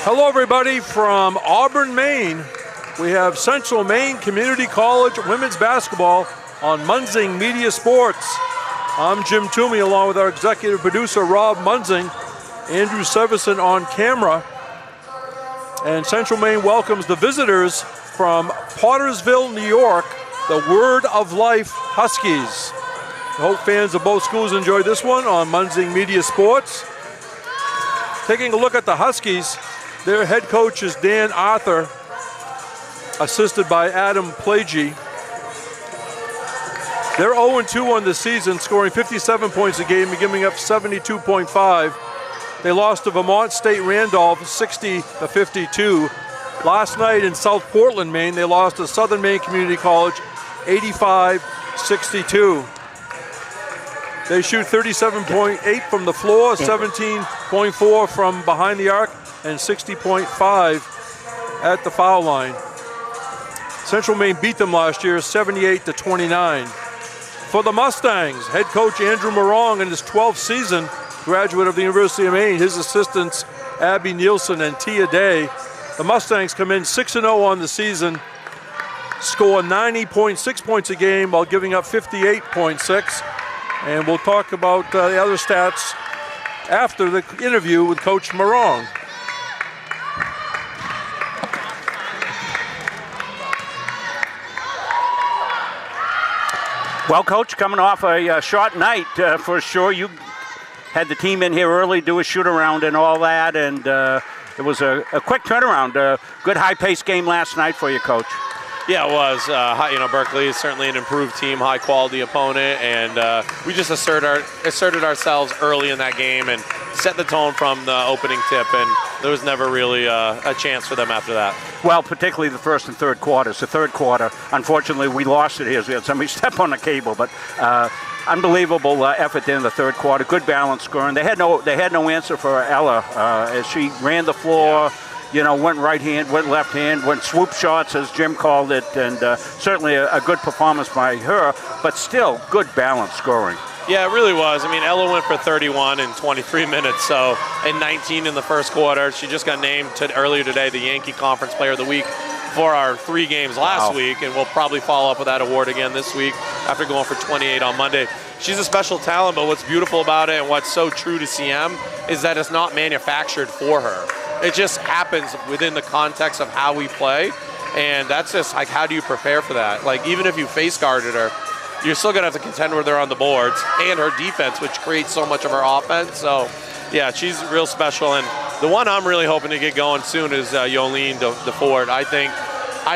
Hello, everybody from Auburn, Maine. We have Central Maine Community College women's basketball on Munzing Media Sports. I'm Jim Toomey, along with our executive producer, Rob Munzing, Andrew Severson on camera. And Central Maine welcomes the visitors from Pottersville, New York, the Word of Life Huskies. I hope fans of both schools enjoyed this one on Munzing Media Sports. Taking a look at the Huskies, their head coach is Dan Arthur, assisted by Adam Plagey. They're 0-2 on the season, scoring 57 points a game and giving up 72.5. They lost to Vermont State Randolph 60-52. Last night in South Portland, Maine, they lost to Southern Maine Community College 85-62. They shoot 37.8 from the floor, 17.4 from behind the arc, and 60.5 at the foul line. Central Maine beat them last year 78-29. For the Mustangs, head coach Andrew Morong in his 12th season, graduate of the University of Maine, his assistants Abby Nielsen and Tia Day. The Mustangs come in 6-0 on the season, score 90.6 points a game while giving up 58.6. And we'll talk about the other stats after the interview with Coach Morong. Well, Coach, coming off a short night for sure. You had the team in here early, do a shoot-around and all that, and it was a quick turnaround. Good high-paced game last night for you, Coach. Yeah, it was. Berkeley is certainly an improved team, high-quality opponent, and we just asserted ourselves early in that game and set the tone from the opening tip, and there was never really a chance for them after that. Well, particularly the first and third quarters. The third quarter, unfortunately, we lost it here. We had somebody step on the cable, but unbelievable effort in the third quarter. Good balance scoring. They had no answer for Ella as she ran the floor. Yeah. You know, went right hand, went left hand, went swoop shots, as Jim called it, and certainly a good performance by her, but still good balance scoring. Yeah, it really was. I mean, Ella went for 31 in 23 minutes, so and 19 in the first quarter. She just got named earlier today the Yankee Conference Player of the Week for our 3 games last week, and we'll probably follow up with that award again this week after going for 28 on Monday. She's a special talent, but what's beautiful about it and what's so true to CM is that it's not manufactured for her. It just happens within the context of how we play, and that's just like, how do you prepare for that? Like, even if you face guarded her, you're still going to have to contend with her on the boards and her defense, which creates so much of her offense. So, yeah, she's real special, and the one I'm really hoping to get going soon is Yolene DeFord. I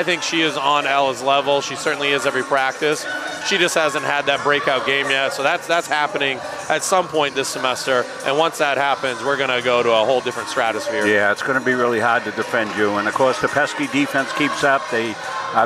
think she is on Ella's level. She certainly is every practice. She just hasn't had that breakout game yet, so that's happening at some point this semester. And once that happens, we're going to go to a whole different stratosphere. Yeah, it's going to be really hard to defend you. And, of course, the pesky defense keeps up. The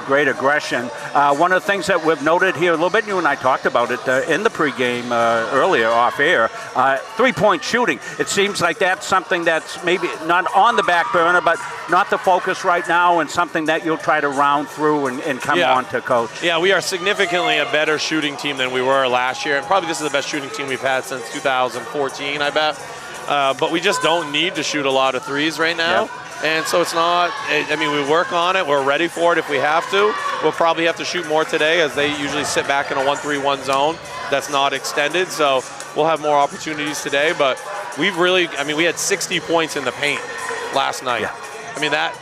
great aggression. One of the things that we've noted here a little bit, you and I talked about it in the pregame earlier off air, 3-point shooting. It seems like that's something that's maybe not on the back burner, but not the focus right now, and something that you'll try to round through and come on to, Coach. Yeah, we are significantly a better shooting team than we were last year, and probably this is the best shooting team we've had since 2014, I bet. But we just don't need to shoot a lot of threes right now. Yep. And so it's not, I mean, we work on it. We're ready for it if we have to. We'll probably have to shoot more today, as they usually sit back in a 1-3-1 zone that's not extended. So we'll have more opportunities today. But we've really, I mean, we had 60 points in the paint last night. Yeah. I mean, that,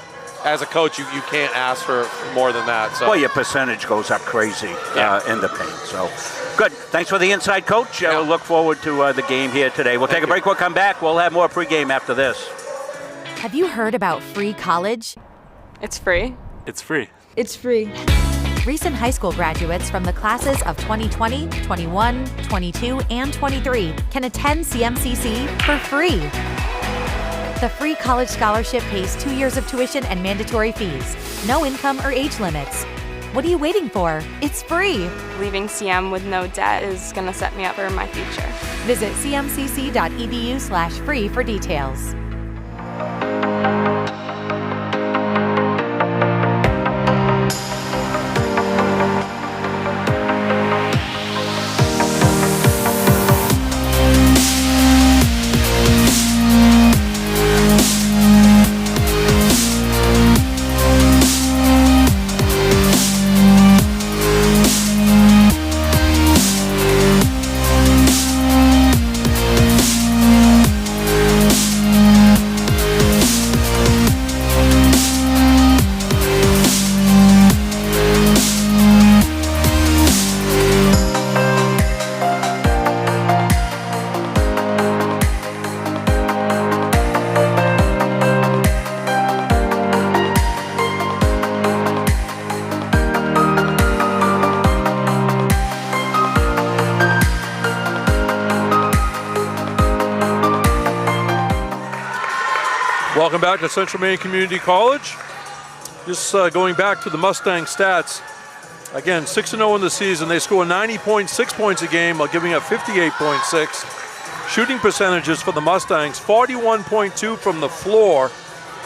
as a coach, you can't ask for more than that. So. Well, your percentage goes up crazy in the paint. So good. Thanks for the insight, Coach. We'll look forward to the game here today. We'll take a break. We'll come back. We'll have more pregame after this. Have you heard about free college? It's free. It's free. It's free. Recent high school graduates from the classes of 2020, 21, 22, and 23 can attend CMCC for free. The free college scholarship pays 2 years of tuition and mandatory fees. No income or age limits. What are you waiting for? It's free. Leaving CM with no debt is going to set me up for my future. Visit cmcc.edu/free for details. Welcome back to Central Maine Community College. Just going back to the Mustang stats. Again, 6-0 in the season. They score 90.6 points a game while giving up 58.6. Shooting percentages for the Mustangs, 41.2 from the floor,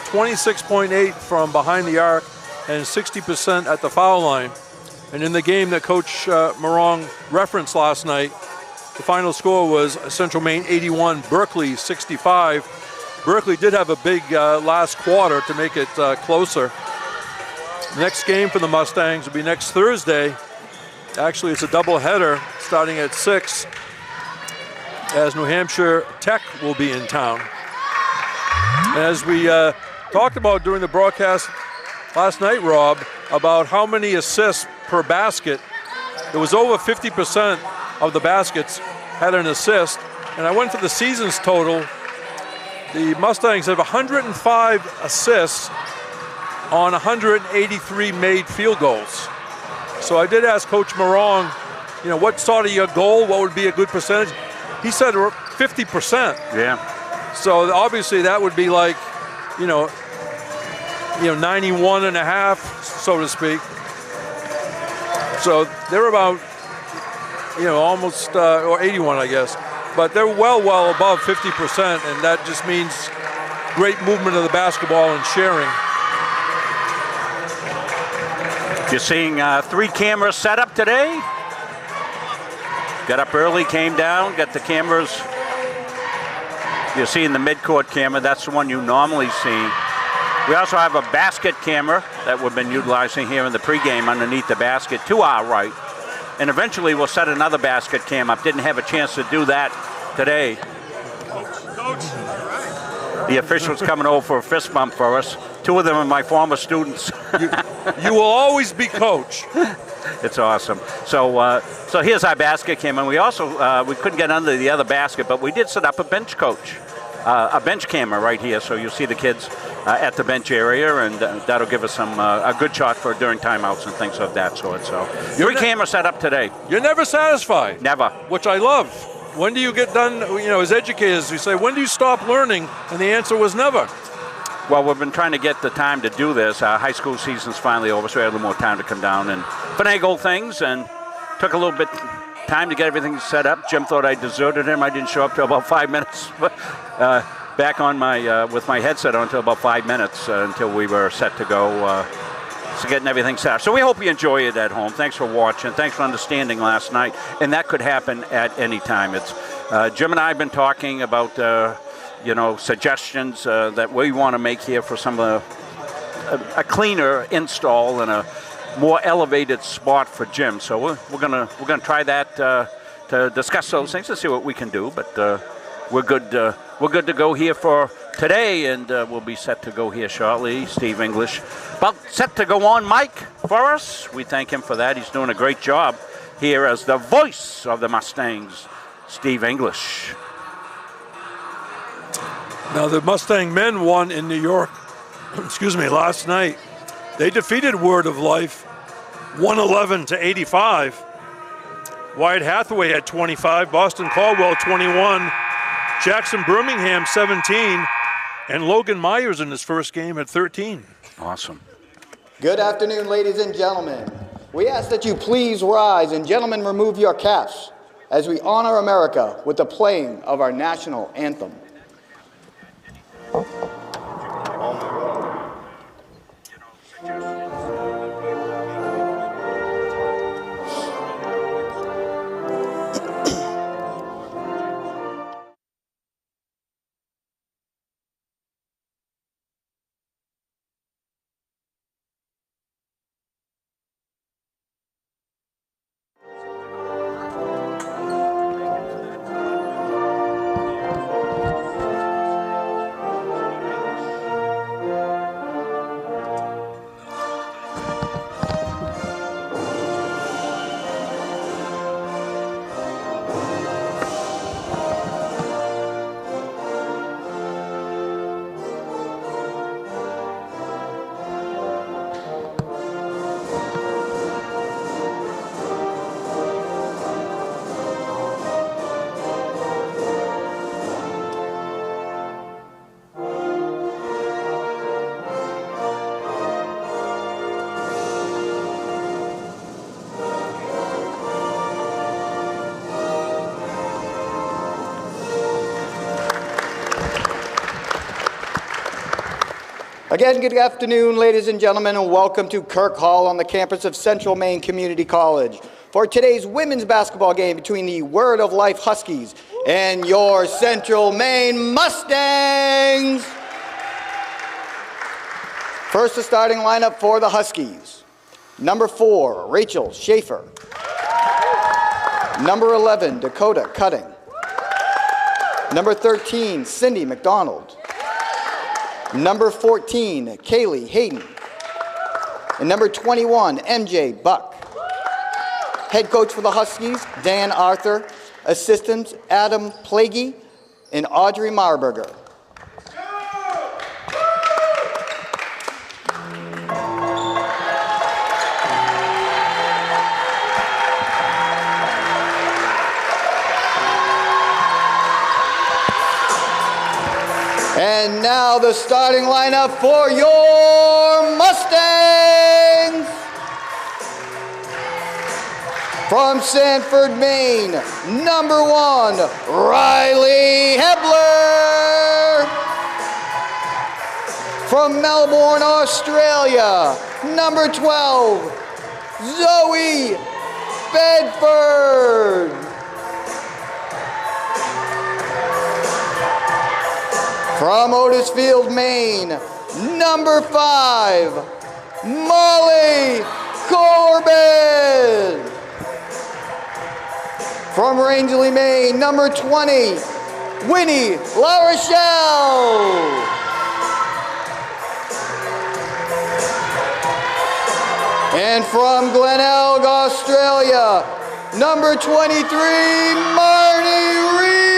26.8 from behind the arc, and 60% at the foul line. And in the game that Coach Morong referenced last night, the final score was Central Maine 81, Berkeley 65. Berkeley did have a big last quarter to make it closer. Next game for the Mustangs will be next Thursday. Actually, it's a doubleheader starting at 6, as New Hampshire Tech will be in town. As we talked about during the broadcast last night, Rob, about how many assists per basket. It was over 50% of the baskets had an assist. And I went to the season's total. The Mustangs have 105 assists on 183 made field goals. So I did ask Coach Morong, what sort of your goal? What would be a good percentage? He said 50%. Yeah. So obviously that would be like, 91 and a half, so to speak. So they're about, almost, or 81, I guess. But they're well above 50%, and that just means great movement of the basketball and sharing. You're seeing 3 cameras set up today. Got up early, came down, got the cameras. You're seeing the mid-court camera. That's the one you normally see. We also have a basket camera that we've been utilizing here in the pregame underneath the basket to our right. And eventually we'll set another basket cam up. Didn't have a chance to do that today. The officials coming over for a fist bump for us. 2 of them are my former students. You will always be coach. It's awesome. So here's our basket cam, and we also we couldn't get under the other basket, but we did set up a bench coach, a bench camera right here, so you'll see the kids at the bench area, and that'll give us some a good shot for during timeouts and things of that sort. So 3 cameras set up today. You're never satisfied. Never. Which I love. When do you get done? As educators, we say, when do you stop learning? And the answer was never. Well, we've been trying to get the time to do this. Our high school season's finally over, so we had a little more time to come down and finagle things, and took a little bit time to get everything set up. Jim thought I deserted him. I didn't show up till about 5 minutes. Back on my with my headset on until about 5 minutes until we were set to go. So getting everything set up. So we hope you enjoy it at home. Thanks for watching. Thanks for understanding last night. And that could happen at any time. It's Jim and I have been talking about suggestions that we want to make here for some of a cleaner install and a more elevated spot for Jim. So we're gonna try that to discuss those things and see what we can do. But we're good to go here for today, and we'll be set to go here shortly. Steve English about set to go on mic for us. We thank him for that. He's doing a great job here as the voice of the Mustangs, Steve English. Now the Mustang men won in New York, last night. They defeated Word of Life 111-85. Wyatt Hathaway had 25, Boston Caldwell 21, Jackson Birmingham 17, and Logan Myers in his first game at 13. Awesome. Good afternoon, ladies and gentlemen. We ask that you please rise, and gentlemen, remove your caps as we honor America with the playing of our national anthem. Again, good afternoon, ladies and gentlemen, and welcome to Kirk Hall on the campus of Central Maine Community College for today's women's basketball game between the Word of Life Huskies and your Central Maine Mustangs. First, the starting lineup for the Huskies. Number 4, Rachel Schaefer. Number 11, Dakota Cutting. Number 13, Cindy McDonald. Number 14, Kaylee Hayden. And number 21, MJ Buck. Head coach for the Huskies, Dan Arthur. Assistants, Adam Plaguey and Audrey Marburger. And now the starting lineup for your Mustangs. From Sanford, Maine, number 1, Riley Hebler. From Melbourne, Australia, number 12, Zoe Bedford. From Otisfield, Maine, number 5, Molly Corbin. From Rangeley, Maine, number 20, Winnie LaRochelle. And from Glenelg, Australia, number 23, Marnie Rees.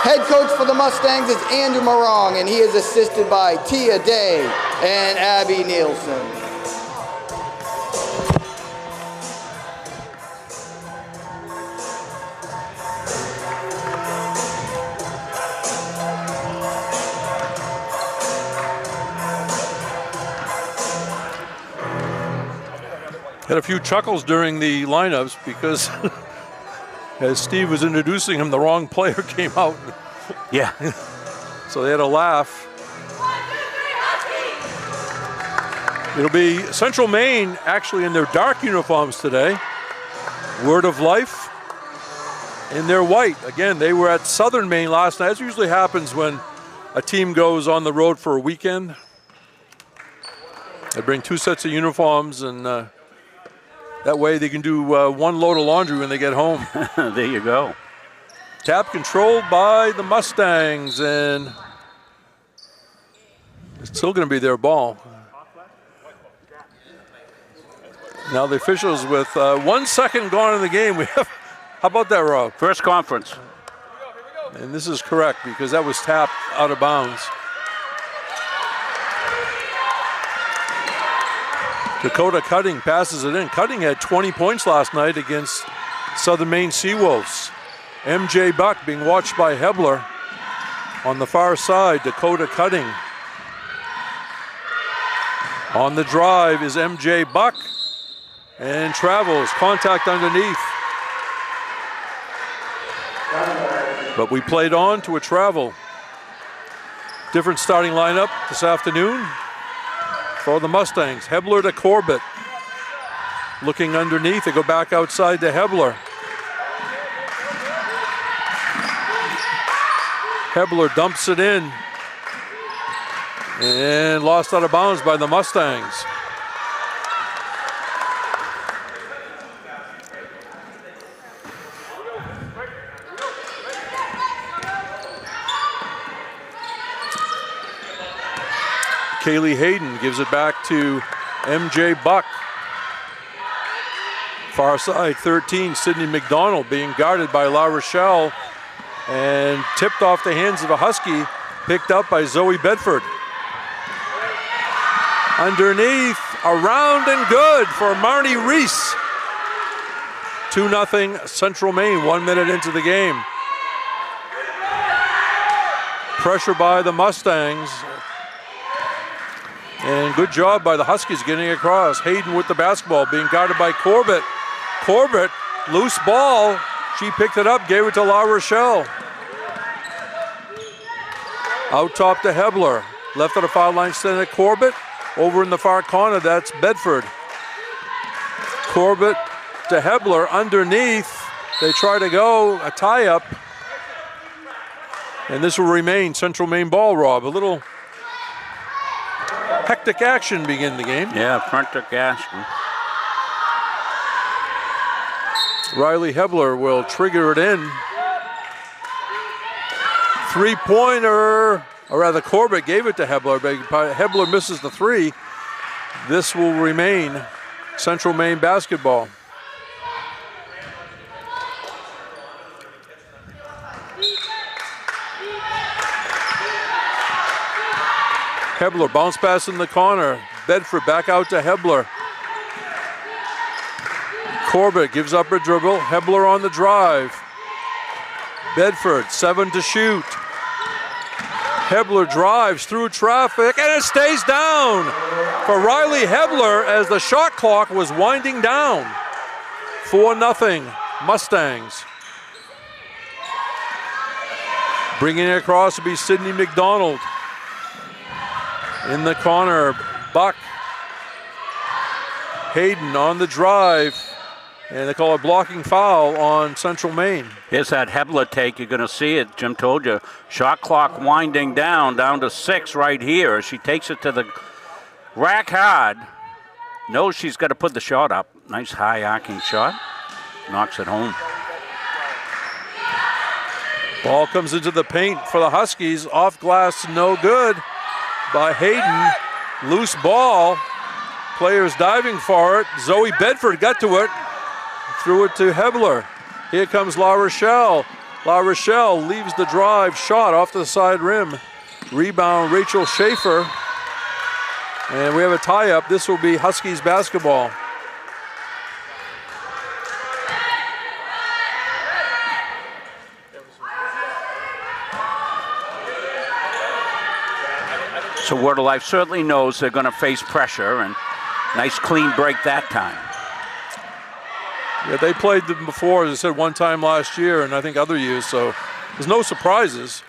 Head coach for the Mustangs is Andrew Morong, and he is assisted by Tia Day and Abby Nielsen. Had a few chuckles during the lineups because as Steve was introducing him, the wrong player came out. Yeah. So they had a laugh. It'll be Central Maine actually in their dark uniforms today. Word of Life in their white. Again, they were at Southern Maine last night. As usually happens when a team goes on the road for a weekend. They bring 2 sets of uniforms, and that way they can do one load of laundry when they get home. There you go. Tap controlled by the Mustangs, and it's still going to be their ball. Now the officials with 1 second gone in the game. We have, how about that, Rob? First conference. And this is correct because that was tapped out of bounds. Dakota Cutting passes it in. Cutting had 20 points last night against Southern Maine Seawolves. MJ Buck being watched by Hebler. On the far side, Dakota Cutting. On the drive is MJ Buck. And travels, contact underneath. But we played on to a travel. Different starting lineup this afternoon for the Mustangs. Hebler to Corbett. Looking underneath, they go back outside to Hebler. Hebler dumps it in. And lost out of bounds by the Mustangs. Kaylee Hayden gives it back to MJ Buck. Far side 13, Sydney McDonald being guarded by La Rochelle and tipped off the hands of a Husky, picked up by Zoe Bedford. Underneath, around and good for Marnie Rees. 2-0 Central Maine, 1 minute into the game. Pressure by the Mustangs. And good job by the Huskies getting across. Hayden with the basketball, being guarded by Corbett. Corbett, loose ball. She picked it up, gave it to La Rochelle. Out top to Hebler. Left of the foul line, send it Corbett. Over in the far corner, that's Bedford. Corbett to Hebler underneath. They try to go a tie-up. And this will remain Central Maine ball, Rob. A little hectic action begin the game. Yeah, frantic action. Riley Hebler will trigger it in. Three-pointer, or rather Corbett gave it to Hebler, but Hebler misses the three. This will remain Central Maine basketball. Hebler bounce pass in the corner. Bedford back out to Hebler. Corbett gives up a dribble. Hebler on the drive. Bedford, 7 to shoot. Hebler drives through traffic, and it stays down for Riley Hebler as the shot clock was winding down. 4-0 Mustangs. Bringing it across to be Sidney McDonald. In the corner, Buck. Hayden on the drive. And they call a blocking foul on Central Maine. Here's that Hebler take. You're going to see it. Jim told you. Shot clock winding down to 6 right here. She takes it to the rack hard. Knows she's got to put the shot up. Nice high arcing shot. Knocks it home. Ball comes into the paint for the Huskies. Off glass, no good by Hayden. Loose ball. Players diving for it. Zoe Bedford got to it. Threw it to Hebler. Here comes La Rochelle. La Rochelle leaves the drive. Shot off the side rim. Rebound, Rachel Schaefer. And we have a tie-up. This will be Huskies basketball. So Word of Life certainly knows they're going to face pressure, and nice clean break that time. Yeah, they played them before, as I said, one time last year, and I think other years, so there's no surprises.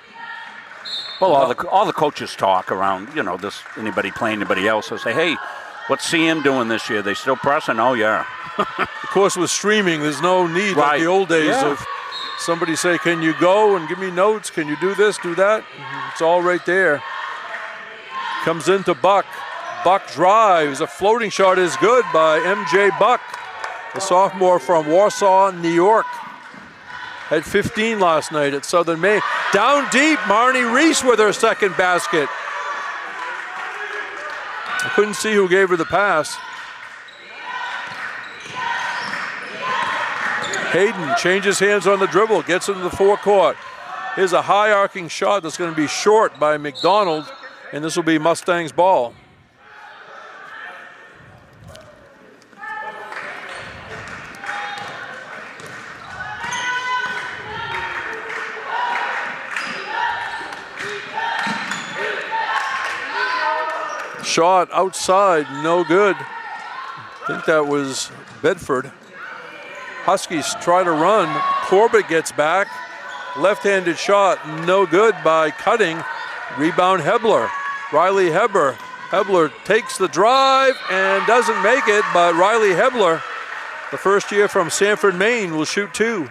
Well, all the coaches talk around, this anybody playing anybody else. They'll say, hey, what's CM doing this year? They still pressing? Oh, yeah. Of course, with streaming, there's no need like the old days of somebody say, can you go and give me notes? Can you do this, do that? It's all right there. Comes into Buck. Buck drives. A floating shot is good by MJ Buck. The sophomore from Warsaw, New York. Had 15 last night at Southern Maine. Down deep, Marnie Reese with her second basket. I couldn't see who gave her the pass. Hayden changes hands on the dribble, gets into the forecourt. Here's a high arcing shot that's going to be short by McDonald, and this will be Mustangs ball. Shot outside, no good. I think that was Bedford. Huskies try to run. Corbett gets back. Left-handed shot, no good by Cutting. Rebound Hebler. Riley Hebler. Hebler takes the drive and doesn't make it, but Riley Hebler, the first year from Sanford, Maine, will shoot 2.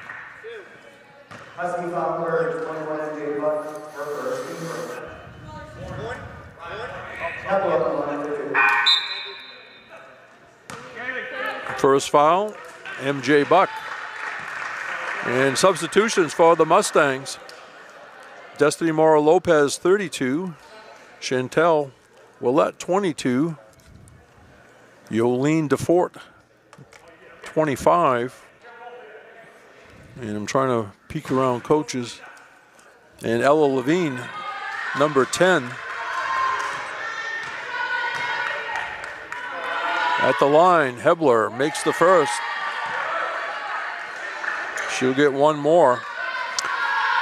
Husky foul number 21 MJ Buck for first team. First foul, MJ Buck. And substitutions for the Mustangs. Destiny Mora Lopez, 32. Chantel Willette, 22. Yolene DeFort, 25. And I'm trying to peek around coaches. And Ella Levine, number 10. At the line, Hebler makes the first. She'll get one more.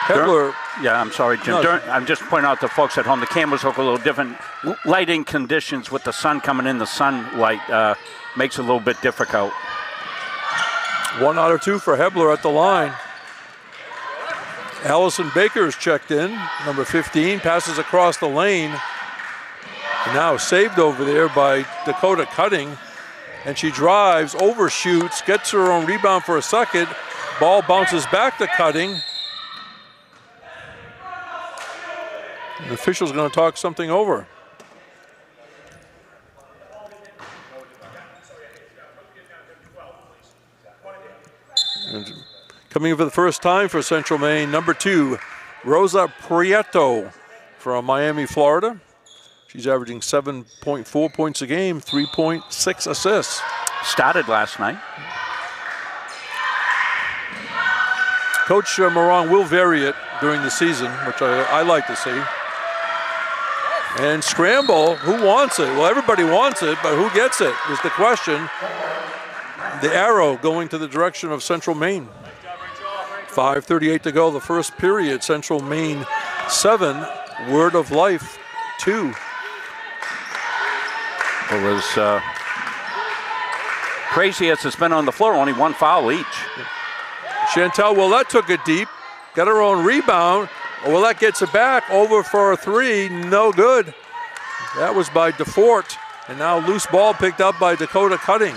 Hebler. Yeah, I'm sorry, Jim. No. I'm just pointing out to folks at home, the cameras look a little different. Lighting conditions with the sun coming in, the sunlight makes it a little bit difficult. 1 out of 2 for Hebler at the line. Allison Baker is checked in, number 15, passes across the lane. And now saved over there by Dakota Cutting. And she drives, overshoots, gets her own rebound for a second. Ball bounces back to Cutting. The official's going to talk something over. And coming in for the first time for Central Maine, number 2, Rosa Prieto from Miami, Florida. She's averaging 7.4 points a game, 3.6 assists. Started last night. Coach Morong will vary it during the season, which I like to see. And scramble, who wants it? Well, everybody wants it, but who gets it is the question. The arrow going to the direction of Central Maine. 5:38 to go, the first period. Central Maine 7, Word of Life 2. It was crazy as it's been on the floor, only one foul each. Chantel Willett took it deep, got her own rebound. Willett gets it back, over for a 3, no good. That was by DeFort, and now loose ball picked up by Dakota Cutting.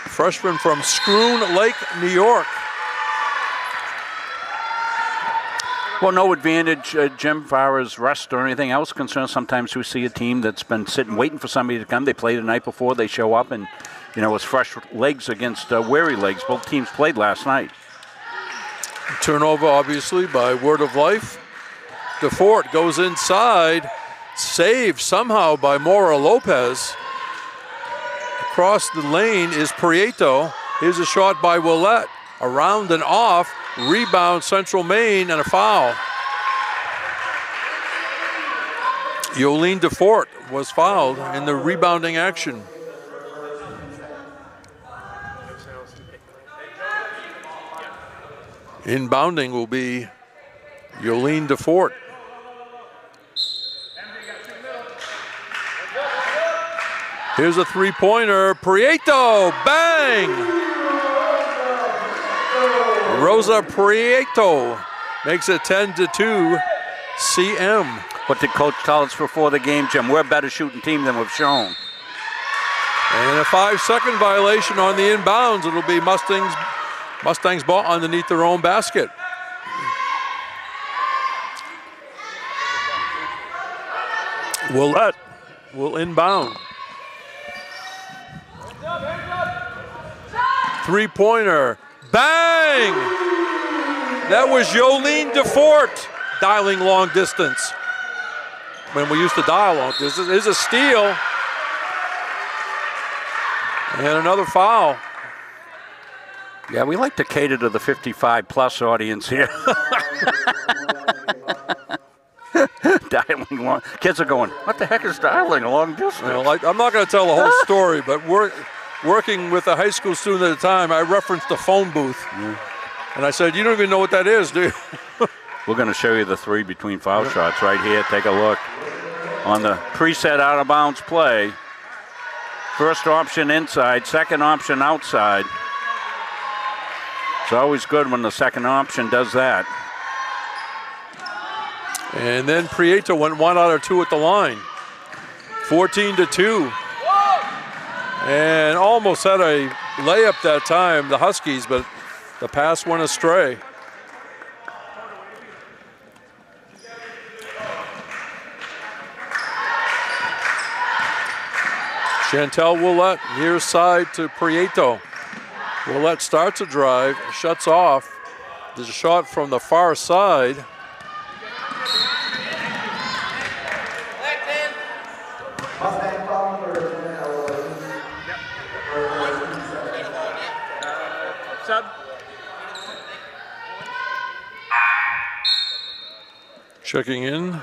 Freshman from Schroon Lake, New York. Well, no advantage, Jim, as far as rest or anything else concerned. Sometimes we see a team that's been sitting waiting for somebody to come. They play the night before, they show up, and, you know, it's fresh legs against weary legs. Both teams played last night. Turnover, obviously, by Word of Life. DeFort goes inside, saved somehow by Mora Lopez. Across the lane is Prieto. Here's a shot by Willett. Around and off, rebound Central Maine, and a foul. Yolene DeFort was fouled in the rebounding action. Inbounding will be Yolene DeFort. Here's a three-pointer. Prieto, bang! Rosa Prieto makes it 10-2 CM. What did Coach tell us before the game, Jim? We're a better shooting team than we've shown. And a 5-second violation on the inbounds. It'll be Mustangs ball underneath their own basket. Willett will inbound. Three-pointer. Bang! That was Yolene DeFort dialing long distance. When we used to dial long distance. There's a steal. And another foul. Yeah, we like to cater to the 55-plus audience here. Dialing long. Kids are going, what the heck is dialing a long distance? Well, I'm not going to tell the whole story, but working with a high school student at the time, I referenced the phone booth. And I said, you don't even know what that is, do you? We're going to show you the 3 between foul shots right here. Take a look. On the preset out-of-bounds play, first option inside, second option outside. It's always good when the second option does that. And then Prieto went 1 out of 2 at the line. 14-2. And almost had a layup that time, the Huskies, but the pass went astray. Chantel Willett, near side to Prieto. Willett starts a drive, shuts off. There's a shot from the far side. Checking in,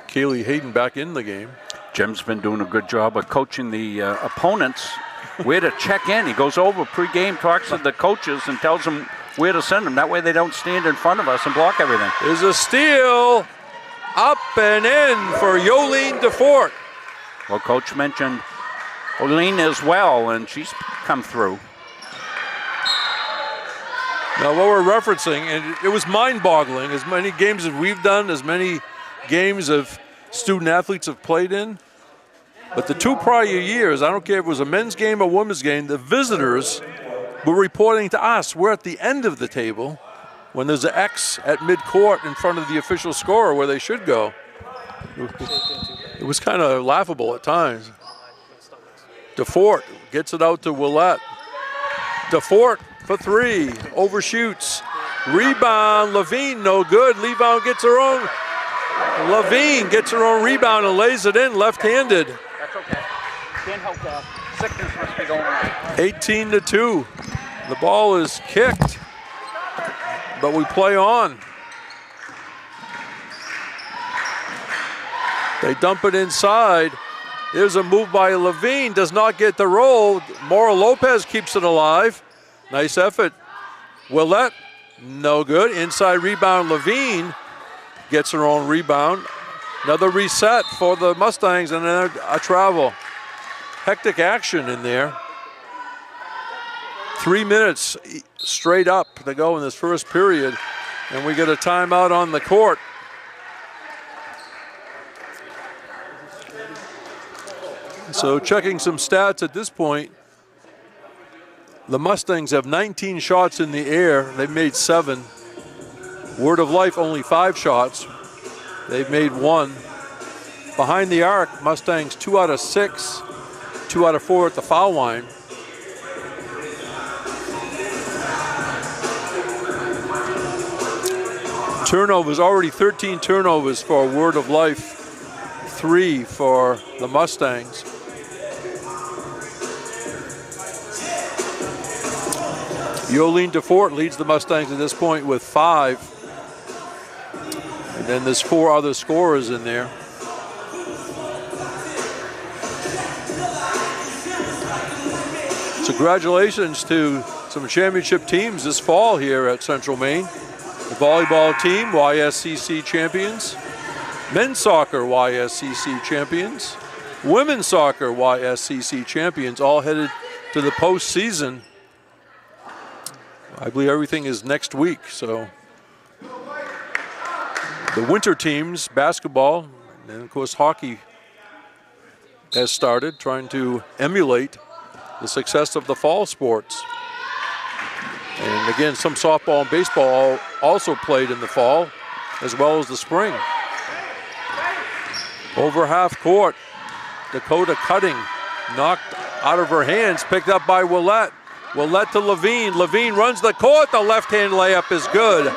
Kaylee Hayden back in the game. Jim's been doing a good job of coaching the opponents where to check in. He goes over pregame, talks to the coaches, and tells them where to send them. That way they don't stand in front of us and block everything. There's a steal, up and in for Yolene DeFort. Well, Coach mentioned Olene as well, and she's come through. Now, what we're referencing, and it was mind-boggling, as many games as we've done, as many games of student athletes have played in. But the 2 prior years, I don't care if it was a men's game or women's game, the visitors were reporting to us, we're at the end of the table when there's an X at midcourt in front of the official scorer where they should go. It was kind of laughable at times. DeFort gets it out to Willett. DeFort for 3, overshoots. Rebound, Levine, no good. Levine gets her own. Levine gets her own rebound and lays it in left-handed. That's okay. Can't help that. Sickness must be going on. 18-2. The ball is kicked, but we play on. They dump it inside. There's a move by Levine, does not get the roll. Mora Lopez keeps it alive. Nice effort. Willett, no good. Inside rebound, Levine gets her own rebound. Another reset for the Mustangs and then a travel. Hectic action in there. 3 minutes straight up to go in this first period, and we get a timeout on the court. So checking some stats at this point, the Mustangs have 19 shots in the air. They've made 7. Word of Life only 5 shots. They've made 1. Behind the arc, Mustangs 2 out of 6, 2 out of 4 at the foul line. Turnovers, already 13 turnovers for Word of Life, 3 for the Mustangs. Yolene DeFort leads the Mustangs at this point with 5. And then there's 4 other scorers in there. So congratulations to some championship teams this fall here at Central Maine. The volleyball team, YSCC champions. Men's soccer, YSCC champions. Women's soccer, YSCC champions, all headed to the postseason. I believe everything is next week, so. The winter teams, basketball, and of course hockey has started, trying to emulate the success of the fall sports. And again, some softball and baseball also played in the fall, as well as the spring. Over half court, Dakota Cutting knocked out of her hands, picked up by Willett. Willett to Levine. Levine runs the court. The left-hand layup is good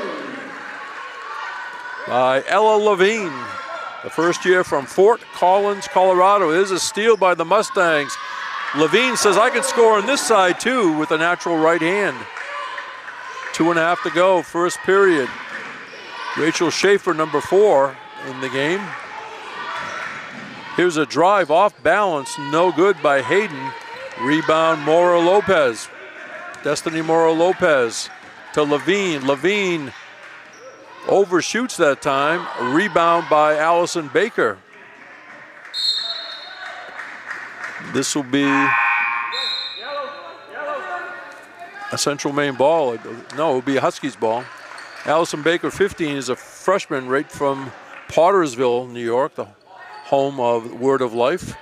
by Ella Levine. The first year from Fort Collins, Colorado. It is a steal by the Mustangs. Levine says, I can score on this side too with a natural right hand. 2.5 to go, first period. Rachel Schaefer, number 4 in the game. Here's a drive off balance, no good by Hayden. Rebound, Mora Lopez. Destiny Mora Lopez to Levine. Levine overshoots that time. Rebound by Allison Baker. This will be a Central Maine ball. No, it will be a Huskies ball. Allison Baker, 15, is a freshman right from Pottersville, New York, the home of Word of Life.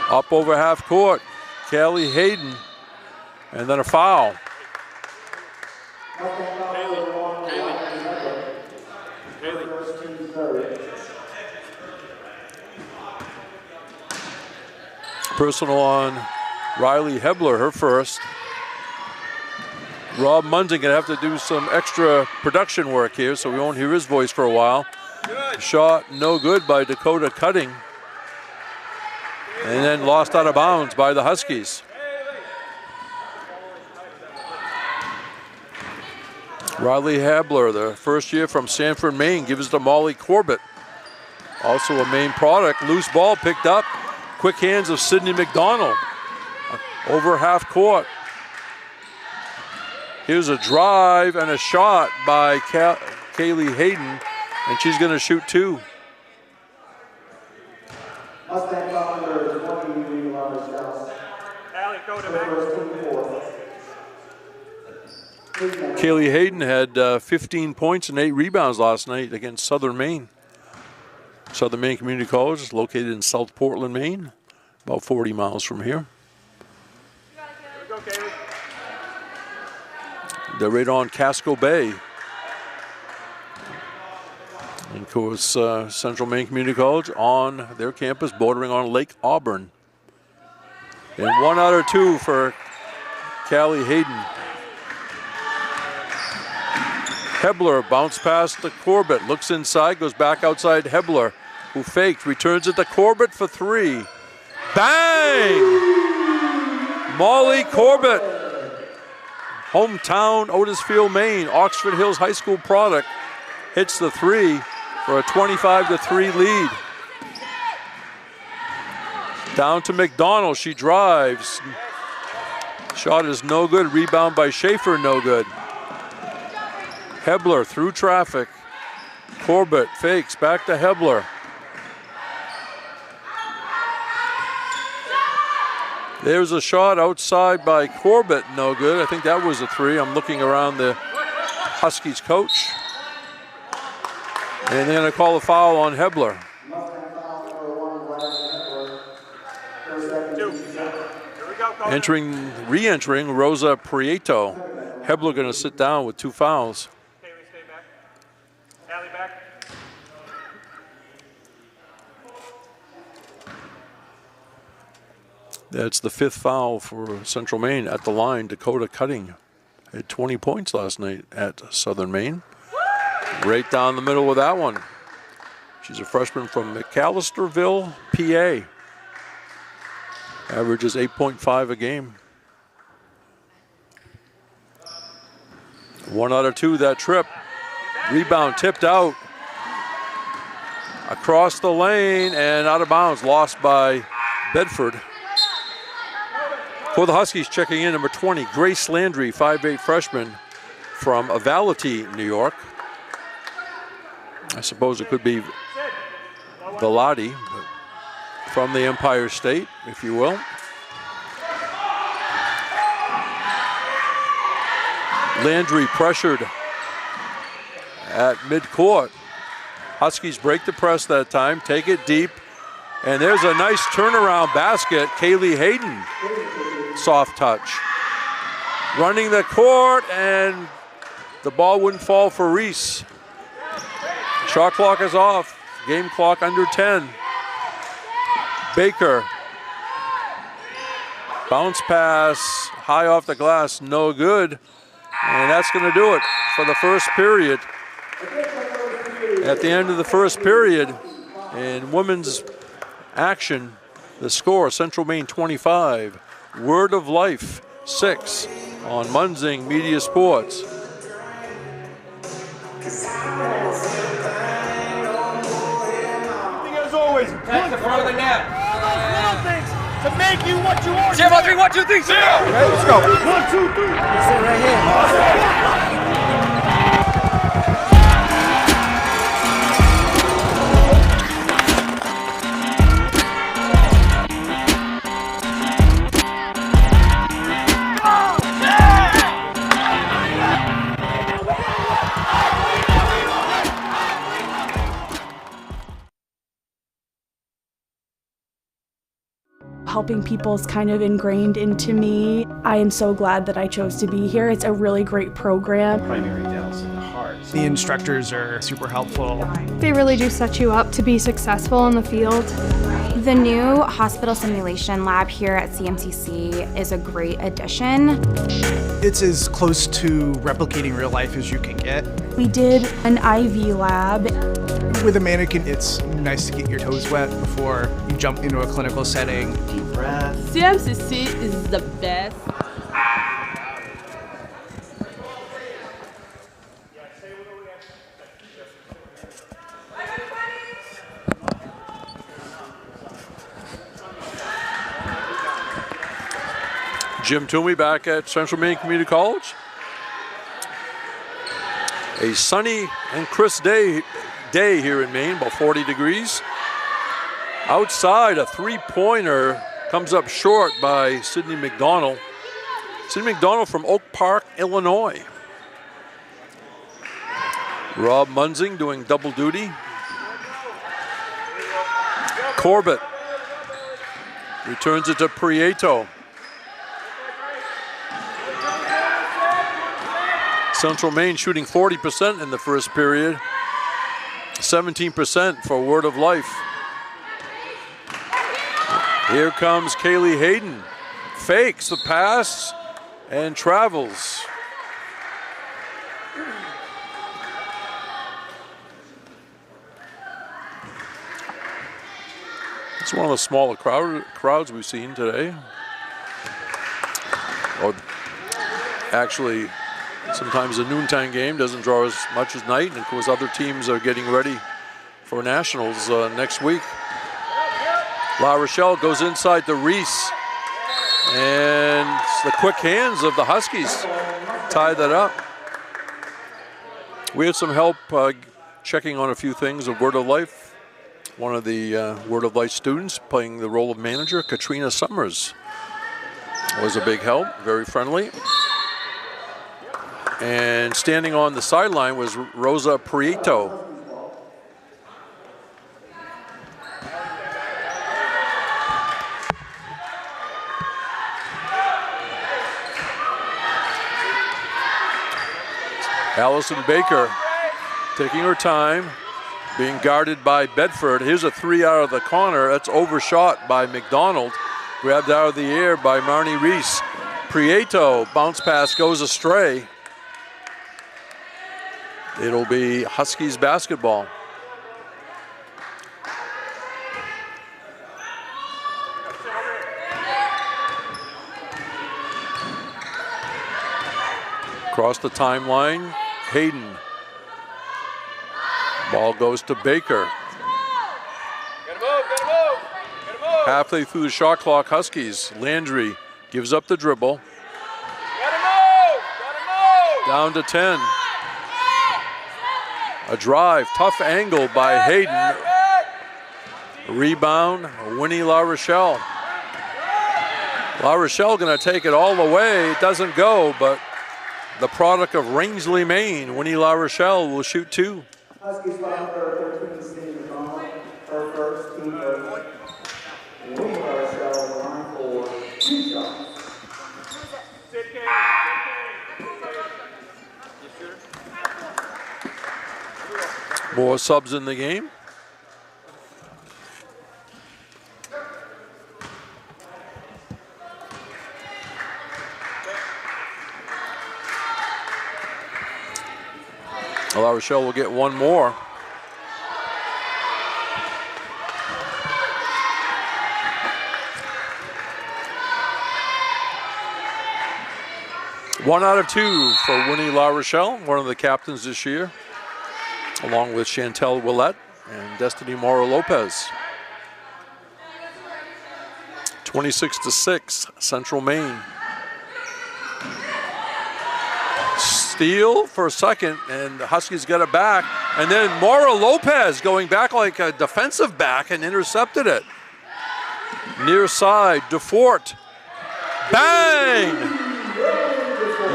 Up over half court, Kelly Hayden, and then a foul. Personal on Riley Hebler, her first. Rob Munson gonna have to do some extra production work here, so we won't hear his voice for a while. Shot no good by Dakota Cutting. And then lost out of bounds by the Huskies. Riley Hebler, the first year from Sanford, Maine, gives it to Molly Corbett. Also a Maine product. Loose ball picked up. Quick hands of Sydney McDonald. Over half court. Here's a drive and a shot by Kaylee Hayden, and she's going to shoot 2. Mustang foul number 20, Scouts. Allie, go to back. Kaylee Hayden had 15 points and 8 rebounds last night against Southern Maine. Southern Maine Community College is located in South Portland, Maine, about 40 miles from here. Here we go, Kaylee. They're right on Casco Bay. And of course, Central Maine Community College on their campus bordering on Lake Auburn. And 1 out of 2 for Callie Hayden. Hebler bounced past to Corbett, looks inside, goes back outside Hebler, who faked, returns it to Corbett for 3. Bang! Molly Corbett, hometown Otisfield, Maine, Oxford Hills High School product, hits the 3 for a 25-3 lead. Down to McDonald, she drives. Shot is no good, rebound by Schaefer, no good. Hebler through traffic. Corbett fakes, back to Hebler. There's a shot outside by Corbett, no good. I think that was a 3. I'm looking around the Huskies coach. And they're going to call a foul on Hebler. Re-entering Rosa Prieto. Hebler going to sit down with 2 fouls. Stay back. Allie, back. That's the 5th foul for Central Maine at the line. Dakota Cutting had 20 points last night at Southern Maine. Right down the middle with that one. She's a freshman from McAllisterville, PA. Averages 8.5 a game. 1 out of 2 that trip. Rebound tipped out. Across the lane and out of bounds. Lost by Bedford. For the Huskies, checking in number 20, Grace Landry, 5'8" freshman from Valety, New York. I suppose it could be Velati, but from the Empire State, if you will. Landry pressured at midcourt. Huskies break the press that time, take it deep, and there's a nice turnaround basket. Kaylee Hayden, soft touch. Running the court, and the ball wouldn't fall for Reese. Shot clock is off. Game clock under 10. Baker. Bounce pass, high off the glass, no good. And that's going to do it for the first period. At the end of the first period, in women's action, the score, Central Maine 25, Word of Life 6 on Munzing Media Sports. As always, That's the front of the net. little things to make you what you are. 0, 3, 1, 2, 3, 0. Okay, let's go. 1, 2, 3. Sit right here. Helping people is kind of ingrained into me. I am so glad that I chose to be here. It's a really great program. Primary downs in the heart. The instructors are super helpful. They really do set you up to be successful in the field. The new hospital simulation lab here at CMCC is a great addition. It's as close to replicating real life as you can get. We did an IV lab. With a mannequin, it's nice to get your toes wet before you jump into a clinical setting. Deep breath. CMCC is the best. Jim Toomey back at Central Maine Community College. A sunny and crisp day here in Maine, about 40 degrees. Outside, a three-pointer comes up short by Sydney McDonald. Sydney McDonald from Oak Park, Illinois. Rob Munzing doing double duty. Corbett returns it to Prieto. Central Maine shooting 40% in the first period, 17% for Word of Life. Here comes Kaylee Hayden, fakes the pass and travels. It's one of the smaller crowds we've seen today. Or actually, sometimes a noontime game doesn't draw as much as night, and of course other teams are getting ready for nationals next week. La Rochelle goes inside to Reese, and the quick hands of the Huskies tie that up. We had some help checking on a few things of Word of Life. One of the Word of Life students playing the role of manager, Katrina Summers, was a big help, very friendly. And standing on the sideline was Rosa Prieto. Allison Baker taking her time, being guarded by Bedford. Here's a three out of the corner. That's overshot by McDonald. Grabbed out of the air by Marnie Reese. Prieto, bounce pass goes astray. It'll be Huskies basketball. Across the timeline, Hayden. Ball goes to Baker. Halfway through the shot clock, Huskies. Landry gives up the dribble. Down to 10. A drive, tough angle by Hayden. Rebound, Winnie La Rochelle. La Rochelle gonna take it all the way. It doesn't go, but the product of Rangeley, Maine, Winnie La Rochelle will shoot two. Huskies final for 13, Sydney McDonald, her first team first. Winnie La Rochelle line for 2 shots. More subs in the game. La Rochelle will get one more. One out of two for Winnie La Rochelle, one of the captains this year, along with Chantel Willette and Destiny Mora Lopez. 26-6, Central Maine. Steal for a second, and the Huskies get it back. And then Mora Lopez going back like a defensive back and intercepted it. Near side, DeFort. Bang!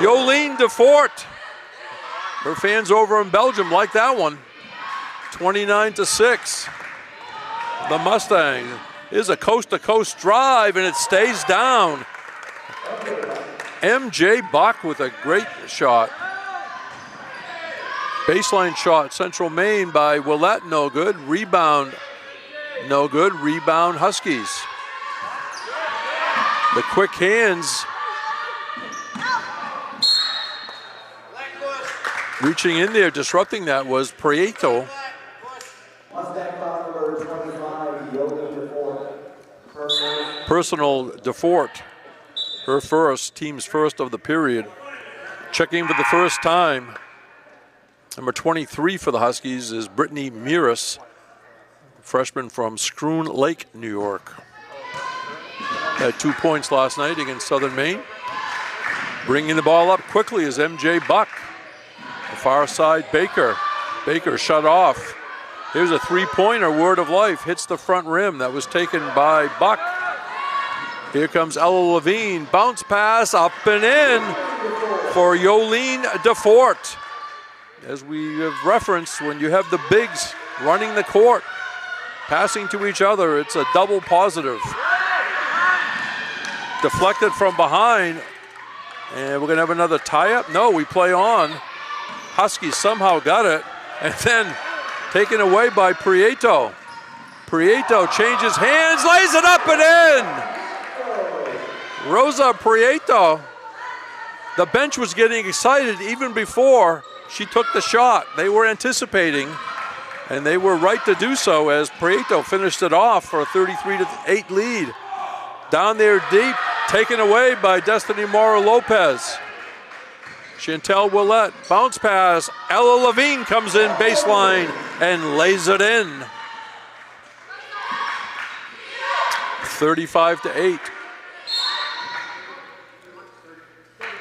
Yolene DeFort. Her fans over in Belgium like that one. 29-6. The Mustang is a coast-to-coast drive, and it stays down. MJ Buck with a great shot. Baseline shot, Central Maine by Willette, no good. Rebound, no good. Rebound, Huskies. The quick hands. Reaching in there, disrupting that was Prieto. Personal DeFort. Her first, team's first of the period. Checking for the first time. Number 23 for the Huskies is Brittany Miras, freshman from Schroon Lake, New York. Had 2 points last night against Southern Maine. Bringing the ball up quickly is MJ Buck. The far side, Baker. Baker shut off. Here's a three-pointer, Word of Life, hits the front rim. That was taken by Buck. Here comes Ella Levine, bounce pass up and in for Yolene DeFort. As we have referenced, when you have the bigs running the court, passing to each other, it's a double positive. Deflected from behind, and we're gonna have another tie-up. No, we play on. Huskies somehow got it, and then taken away by Prieto. Prieto changes hands, lays it up and in. Rosa Prieto. The bench was getting excited even before she took the shot. They were anticipating, and they were right to do so as Prieto finished it off for a 33-8 lead. Down there deep, taken away by Destiny Mora Lopez. Chantel Willette, bounce pass. Ella Levine comes in baseline and lays it in. 35-8.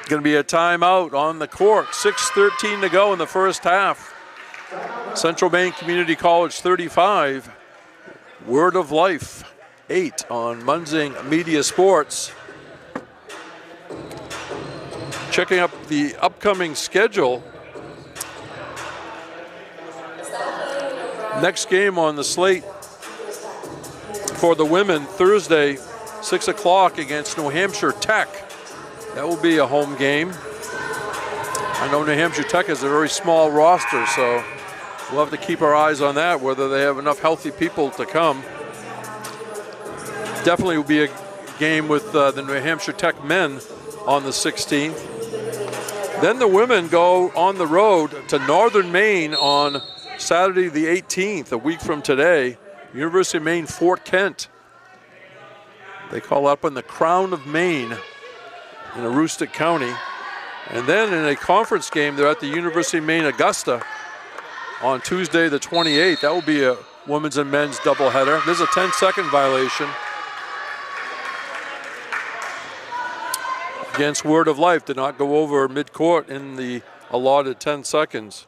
Going to be a timeout on the court. 6:13 to go in the first half. Central Maine Community College 35. Word of Life 8 on Munzing Media Sports. Checking up the upcoming schedule. Next game on the slate for the women, Thursday, 6 o'clock against New Hampshire Tech. That will be a home game. I know New Hampshire Tech has a very small roster, so we'll have to keep our eyes on that, whether they have enough healthy people to come. Definitely will be a game with the New Hampshire Tech men on the 16th. Then the women go on the road to Northern Maine on Saturday the 18th, a week from today. University of Maine, Fort Kent. They call up in the Crown of Maine in Aroostook County. And then in a conference game, they're at the University of Maine, Augusta on Tuesday the 28th. That will be a women's and men's doubleheader. There's a 10-second violation against Word of Life. Did not go over midcourt in the allotted 10 seconds.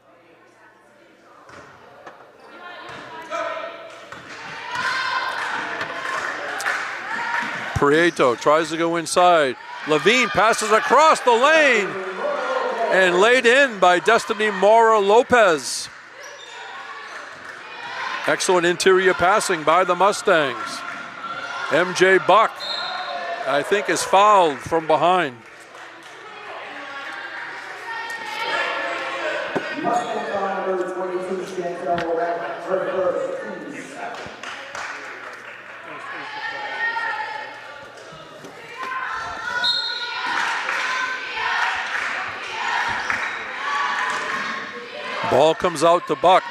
Prieto tries to go inside. Levine passes across the lane and laid in by Destiny Mora Lopez. Excellent interior passing by the Mustangs. MJ Buck, I think, is fouled from behind. Ball comes out to Buck.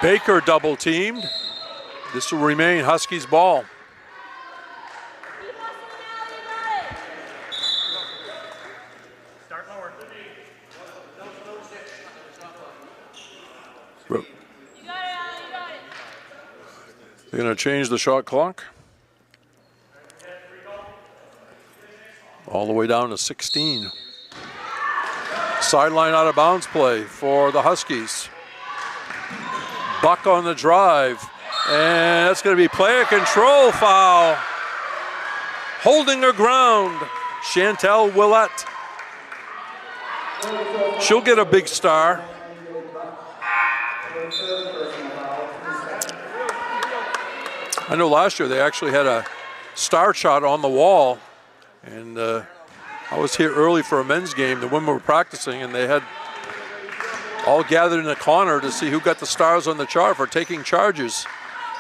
Baker double teamed. This will remain Huskies ball. They're going to change the shot clock. All the way down to 16. Sideline out of bounds play for the Huskies. Buck on the drive, and that's going to be player control foul. Holding her ground, Chantel Willette. She'll get a big star. I know last year they actually had a star shot on the wall, and I was here early for a men's game. The women were practicing, and they had all gathered in a corner to see who got the stars on the chart for taking charges.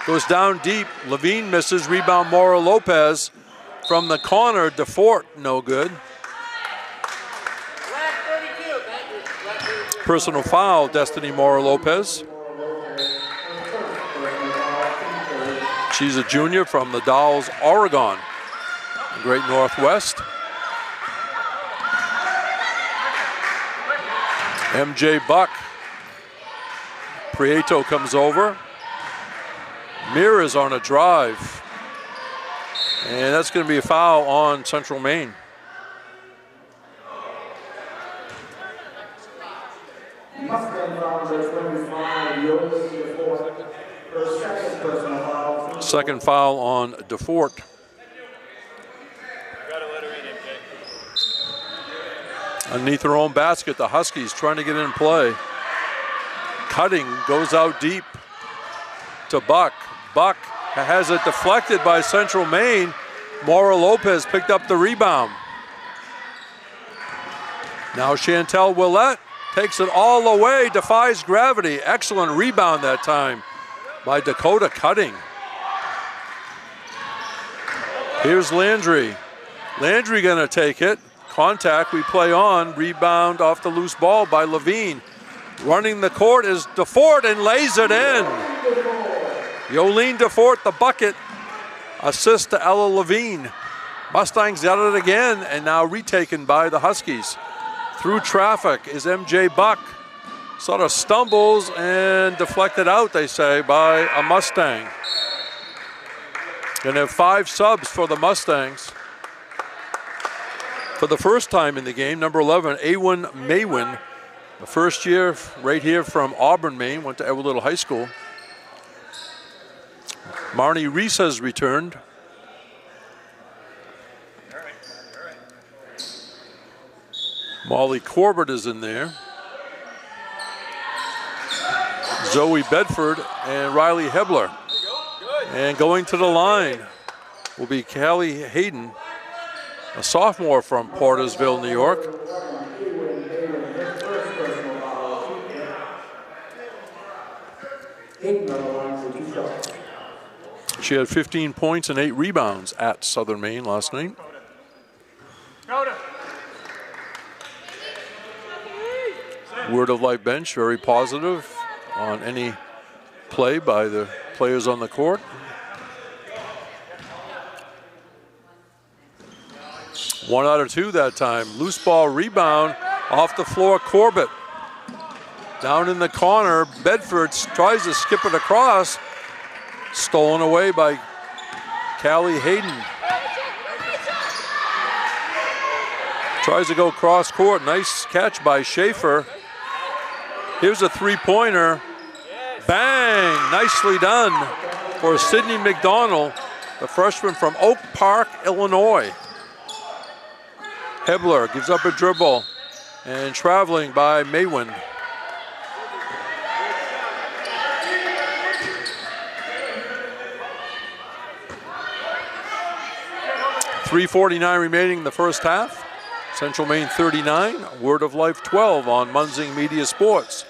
Goes down deep. Levine misses. Rebound Mora Lopez from the corner. DeFort, no good. Personal foul, Destiny Mora Lopez. She's a junior from the Dalles, Oregon, the Great Northwest. MJ Buck. Prieto comes over. Mears on a drive. And that's going to be a foul on Central Maine. Second foul on DeFort. Underneath their own basket, the Huskies trying to get in play. Cutting goes out deep to Buck. Buck has it deflected by Central Maine. Maura Lopez picked up the rebound. Now Chantel Willette takes it all the way, defies gravity. Excellent rebound that time by Dakota Cutting. Here's Landry. Landry gonna take it. Contact, we play on. Rebound off the loose ball by Levine. Running the court is DeFort and lays it in. Yolene DeFort, the bucket. Assist to Ella Levine. Mustangs got it again and now retaken by the Huskies. Through traffic is MJ Buck. Sort of stumbles and deflected out, they say, by a Mustang. Gonna have 5 subs for the Mustangs. For the first time in the game, number 11, Awen Maywin, the first year right here from Auburn, Maine, went to Edward Little High School. Marnie Reese has returned. Molly Corbett is in there. Zoe Bedford and Riley Hebler. And going to the line will be Callie Hayden, a sophomore from Portersville, New York. She had 15 points and 8 rebounds at Southern Maine last night. Word of Life bench, very positive on any play by the players on the court. One out of 2 that time. Loose ball rebound off the floor, Corbett. Down in the corner, Bedford tries to skip it across. Stolen away by Callie Hayden. Tries to go cross court. Nice catch by Schaefer. Here's a 3-pointer. Bang! Nicely done for Sydney McDonald, the freshman from Oak Park, Illinois. Hebler gives up a dribble and traveling by Maywin. .349 remaining in the first half. Central Maine 39, Word of Life 12 on Munzing Media Sports.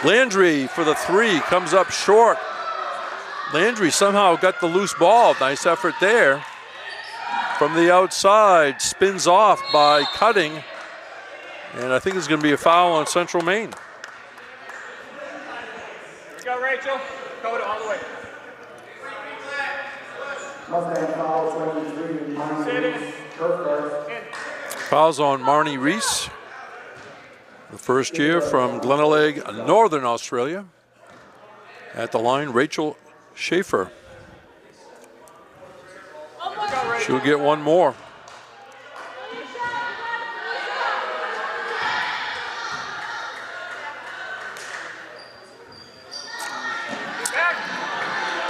Landry for the 3, comes up short. Landry somehow got the loose ball. Nice effort there. From the outside, spins off by Cutting. And I think there's going to be a foul on Central Maine. Let's go, Rachel. Go all the way. Fouls on Marnie Reese, the first year from Glenaleg, Northern Australia. At the line, Rachel Schaefer. She'll get one more.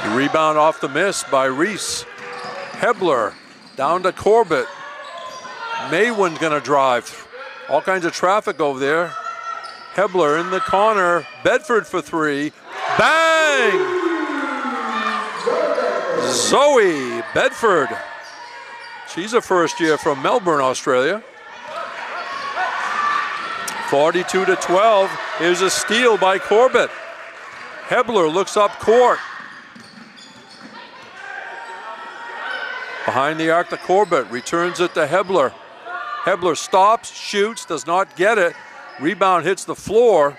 The rebound off the miss by Reese. Hebler down to Corbett. Maywin gonna drive. All kinds of traffic over there. Hebler in the corner. Bedford for 3. Bang! Zoe Bedford. She's a first year from Melbourne, Australia. 42-12. Here's a steal by Corbett. Hebler looks up court. Behind the arc to Corbett, returns it to Hebler. Hebler stops, shoots, does not get it. Rebound hits the floor.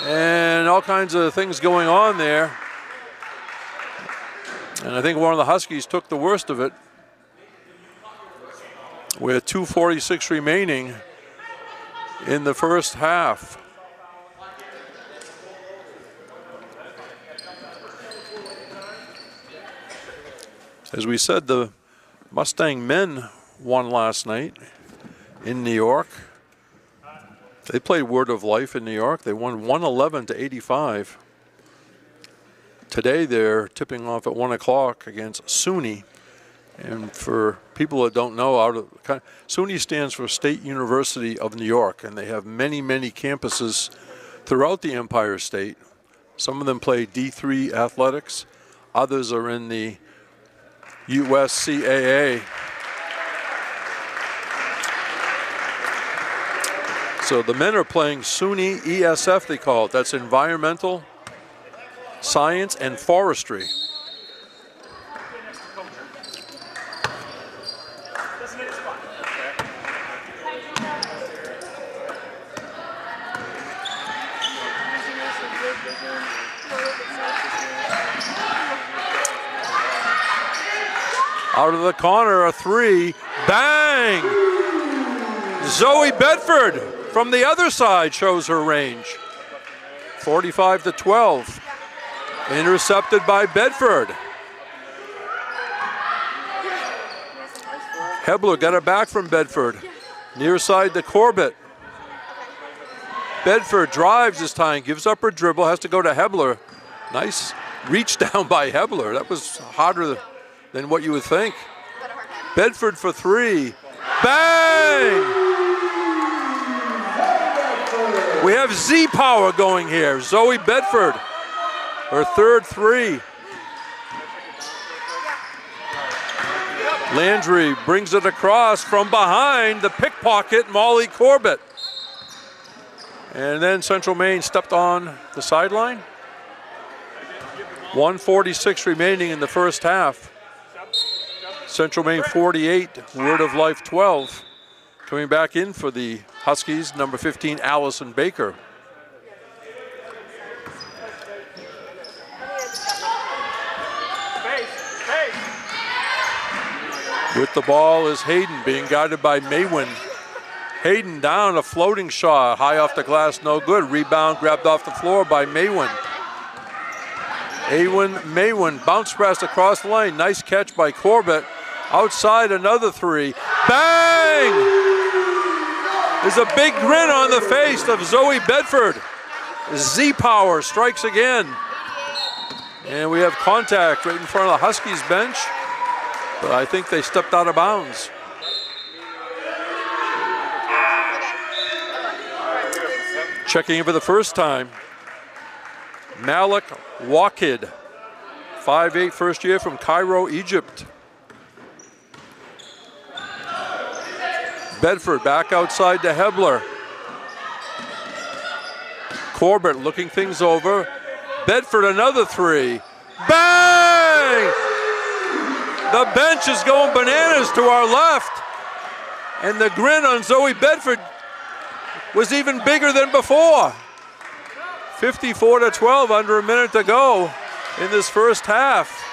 And all kinds of things going on there. And I think one of the Huskies took the worst of it. With 2:46 remaining in the first half. As we said, the Mustang men won last night in New York. They played Word of Life in New York. They won 111-85. Today they're tipping off at 1 o'clock against SUNY. And for people that don't know, SUNY stands for State University of New York, and they have many, many campuses throughout the Empire State. Some of them play D3 athletics. Others are in the USCAA. So the men are playing SUNY ESF, they call it. That's Environmental Science and Forestry. Out of the corner, a three, bang! Zoe Bedford from the other side shows her range. 45-12, intercepted by Bedford. Hebler got it back from Bedford. Near side to Corbett. Bedford drives this time, gives up her dribble, has to go to Hebler. Nice reach down by Hebler. That was harder than what you would think. Bedford for three. Bang! We have Z power going here. Zoe Bedford, her third three. Landry brings it across from behind the pickpocket, Molly Corbett. And then Central Maine stepped on the sideline. 1:46 remaining in the first half. Central Maine 48, Word of Life 12. Coming back in for the Huskies, number 15, Allison Baker. With the ball is Hayden, being guided by Maywin. Hayden down, a floating shot, high off the glass, no good. Rebound grabbed off the floor by Maywin. Maywin bounce pass across the lane. Nice catch by Corbett. Outside, another three. Bang! There's a big grin on the face of Zoe Bedford. Z-Power strikes again. And we have contact right in front of the Huskies bench. But I think they stepped out of bounds. Checking in for the first time. Malik Wakid, 5'8", first year from Cairo, Egypt. Bedford back outside to Hebler. Corbett looking things over. Bedford another three. Bang! The bench is going bananas to our left. And the grin on Zoe Bedford was even bigger than before. 54-12, under a minute to go in this first half.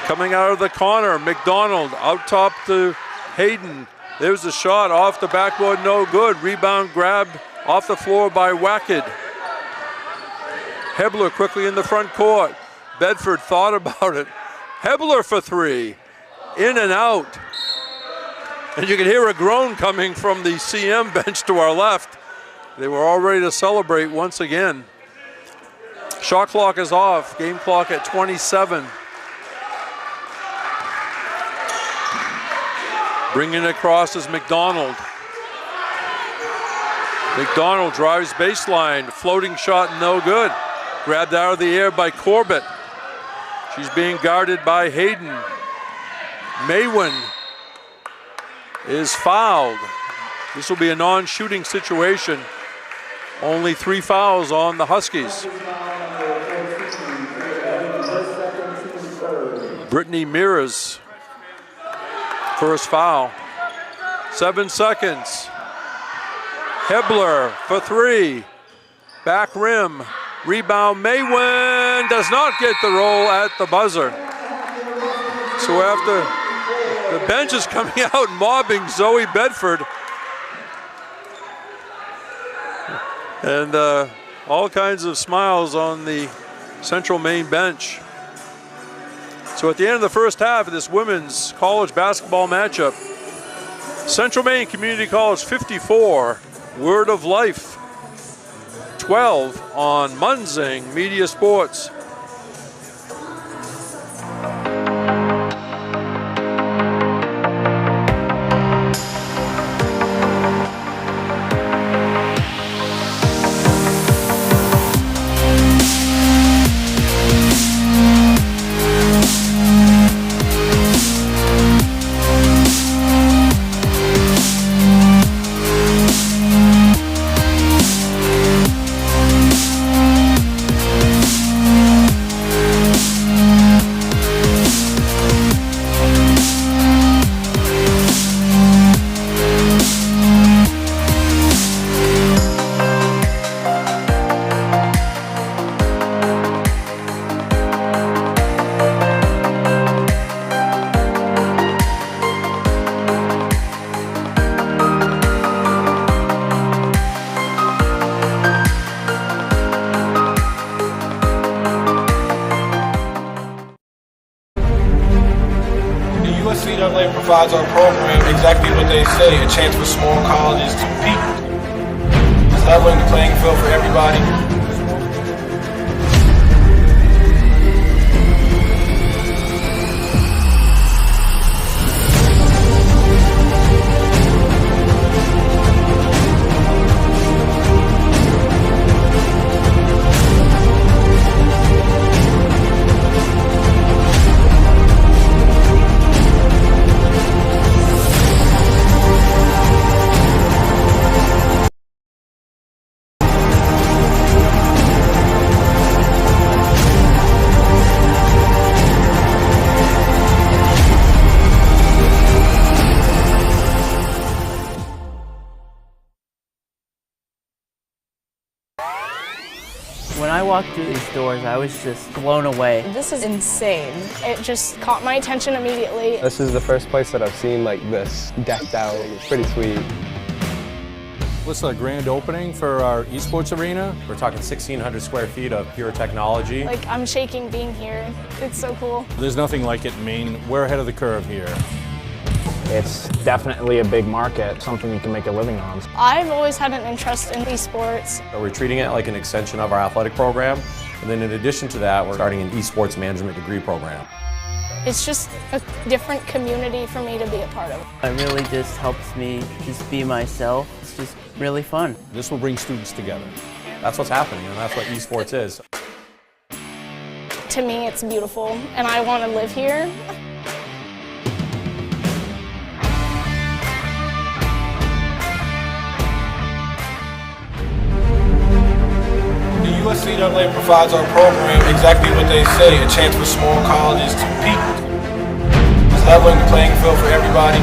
Coming out of the corner, McDonald out top to Hayden. There's a shot off the backboard, no good. Rebound grabbed off the floor by Wackett. Hebler quickly in the front court. Bedford thought about it. Hebler for three, in and out. And you can hear a groan coming from the CM bench to our left. They were all ready to celebrate once again. Shot clock is off, game clock at 27. Bringing it across is McDonald. McDonald drives baseline, floating shot no good. Grabbed out of the air by Corbett. She's being guarded by Hayden. Maywin is fouled. This will be a non-shooting situation. Only 3 fouls on the Huskies. Brittany Mears, first foul. 7 seconds. Hebler for three. Back rim. Rebound, Maywin does not get the roll at the buzzer. So after the bench is coming out mobbing Zoe Bedford. And all kinds of smiles on the Central Maine bench. So at the end of the first half of this women's college basketball matchup, Central Maine Community College 54, Word of Life 12 on Munzing Media Sports. NCAA provides our program exactly what they say, a chance for small colleges to compete. It's leveling the playing field for everybody. When I walked through these doors, I was just blown away. This is insane. It just caught my attention immediately. This is the first place that I've seen like this decked out. It's pretty sweet. This is a grand opening for our esports arena. We're talking 1,600 square feet of pure technology. Like, I'm shaking being here. It's so cool. There's nothing like it in Maine. We're ahead of the curve here. It's definitely a big market, something you can make a living on. I've always had an interest in esports. So we're treating it like an extension of our athletic program. And then in addition to that, we're starting an esports management degree program. It's just a different community for me to be a part of. It really just helps me just be myself. It's just really fun. This will bring students together. That's what's happening, and that's what esports is. To me, it's beautiful, and I want to live here. The USCAA provides our program exactly what they say, a chance for small colleges to compete. It's leveling the playing field for everybody.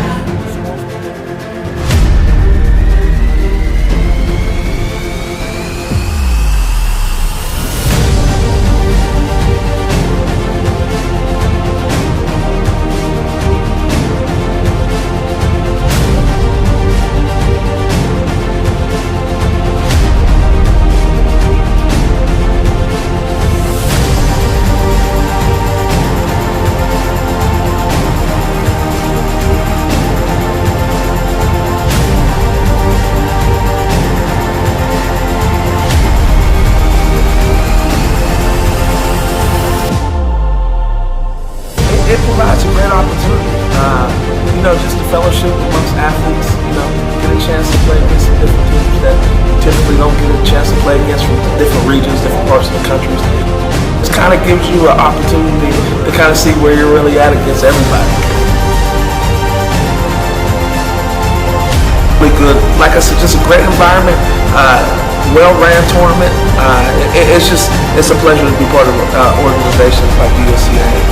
It provides a great opportunity, just the fellowship amongst athletes, get a chance to play against some different teams that you typically don't get a chance to play against from different regions, different parts of the country. It kind of gives you an opportunity to kind of see where you're really at against everybody. Really good, like I said, just a great environment, well-ran tournament. It's a pleasure to be part of organizations like the USCAA.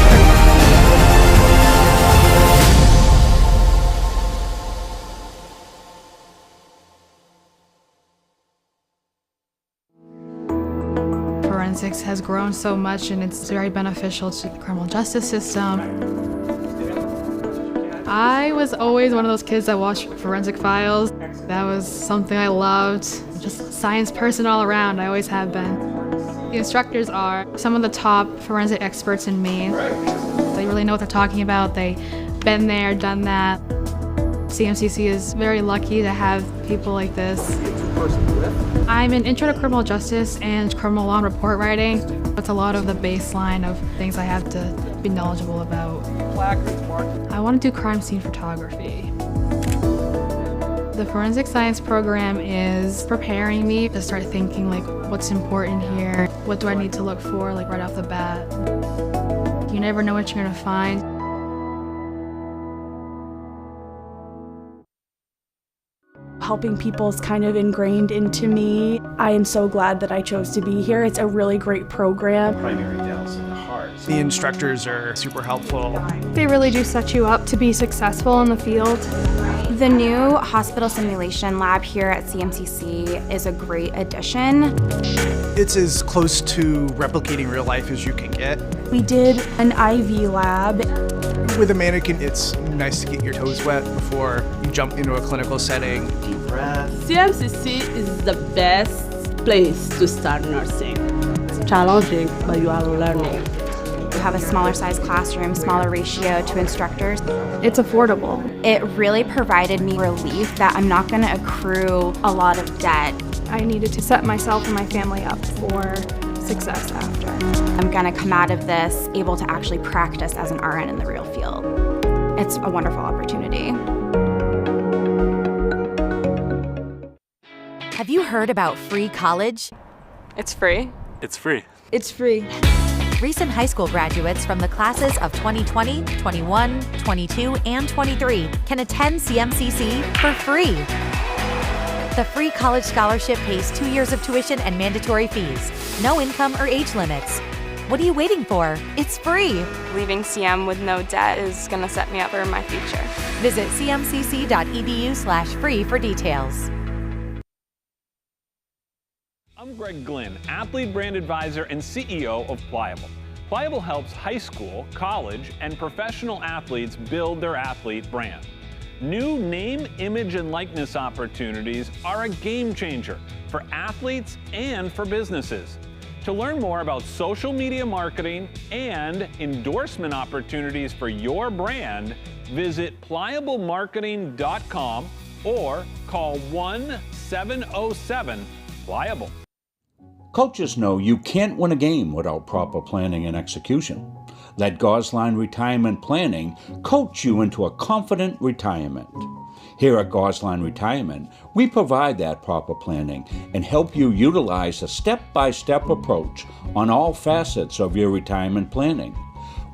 Forensics has grown so much and it's very beneficial to the criminal justice system. I was always one of those kids that watched Forensic Files. That was something I loved. Just a science person all around, I always have been. The instructors are some of the top forensic experts in Maine. They really know what they're talking about. They've been there, done that. CMCC is very lucky to have people like this. I'm an intro to criminal justice and criminal law and report writing. It's a lot of the baseline of things I have to be knowledgeable about. I want to do crime scene photography. The forensic science program is preparing me to start thinking like what's important here, what do I need to look for like right off the bat. You never know what you're going to find. Helping people is kind of ingrained into me. I am so glad that I chose to be here. It's a really great program. Primary dentals in the heart. The instructors are super helpful. They really do set you up to be successful in the field. The new hospital simulation lab here at CMCC is a great addition. It's as close to replicating real life as you can get. We did an IV lab. With a mannequin, it's nice to get your toes wet before you jump into a clinical setting. Deep breath. CMCC is the best place to start nursing. It's challenging, but you are learning. You have a smaller size classroom, smaller ratio to instructors. It's affordable. It really provided me relief that I'm not going to accrue a lot of debt. I needed to set myself and my family up for success after. I'm going to come out of this able to actually practice as an RN in the real field. It's a wonderful opportunity. Have you heard about free college? It's free. It's free. It's free. Recent high school graduates from the classes of 2020, 21, 22, and 23 can attend CMCC for free. The free college scholarship pays 2 years of tuition and mandatory fees. No income or age limits. What are you waiting for? It's free. Leaving CM with no debt is going to set me up for my future. Visit cmcc.edu/free for details. I'm Greg Glynn, Athlete Brand Advisor and CEO of Pliable. Pliable helps high school, college, and professional athletes build their athlete brand. New name, image, and likeness opportunities are a game changer for athletes and for businesses. To learn more about social media marketing and endorsement opportunities for your brand, visit pliablemarketing.com or call 1-707-PLIABLE. Coaches know you can't win a game without proper planning and execution. Let Gosline Retirement Planning coach you into a confident retirement. Here at Gosline Retirement, we provide that proper planning and help you utilize a step-by-step approach on all facets of your retirement planning.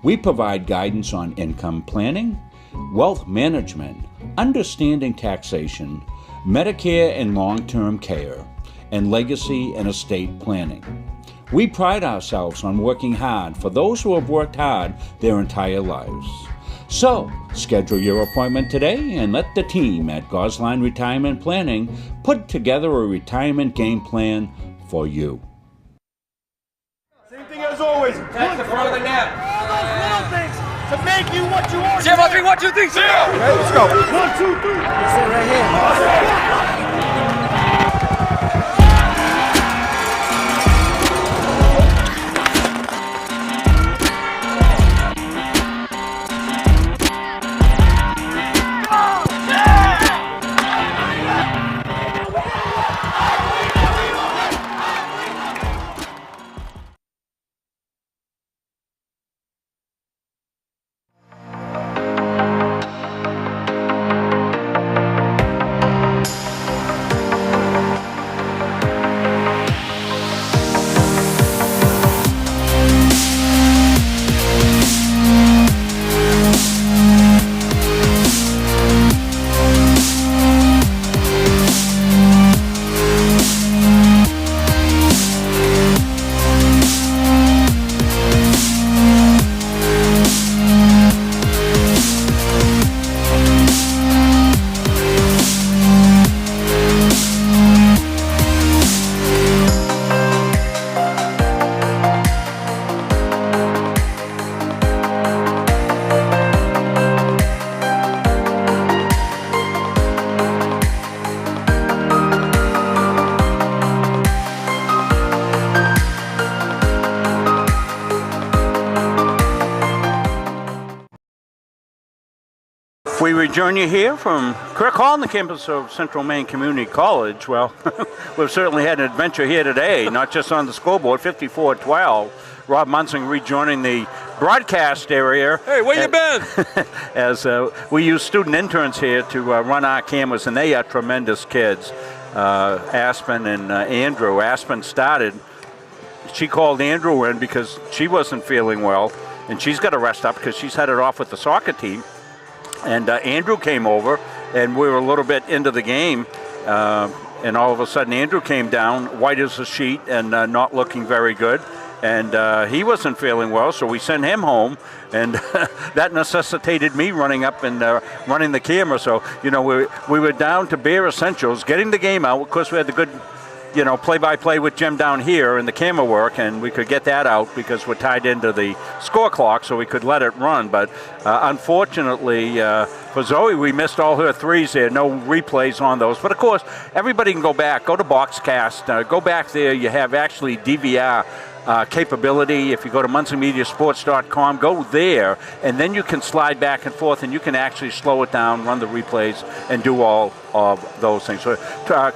We provide guidance on income planning, wealth management, understanding taxation, Medicare and long-term care, and legacy and estate planning. We pride ourselves on working hard for those who have worked hard their entire lives. So, schedule your appointment today and let the team at Gosline Retirement Planning put together a retirement game plan for you. Same thing as always. That's the front of the net. Little things to make you what you are. Zero, 3, 1, 2, 3, 0. Okay, let's go. 1, 2, 3. That's it right here. We rejoin you here from Kirk Hall on the campus of Central Maine Community College. Well, we've certainly had an adventure here today, not just on the scoreboard, 54-12. Rob Munsing rejoining the broadcast area. Hey, where you been? As we use student interns here to run our cameras, and they are tremendous kids. Aspen and Andrew. Aspen started. She called Andrew in because she wasn't feeling well, and she's got to rest up because she's headed off with the soccer team. And Andrew came over, and we were a little bit into the game, and all of a sudden Andrew came down, white as a sheet, and not looking very good. And he wasn't feeling well, so we sent him home, and that necessitated me running up and running the camera. So, you know, we were down to bare essentials, getting the game out. Of course, we had the good, you know, play-by-play with Jim down here and the camera work, and we could get that out because we're tied into the score clock, so we could let it run. But unfortunately for Zoe, we missed all her threes there. No replays on those. But, of course, everybody can go back. Go to Boxcast. Go back there. You have actually DVR capability. If you go to munsingmediasports.com, go there, and then you can slide back and forth, and you can actually slow it down, run the replays, and do all of those things. So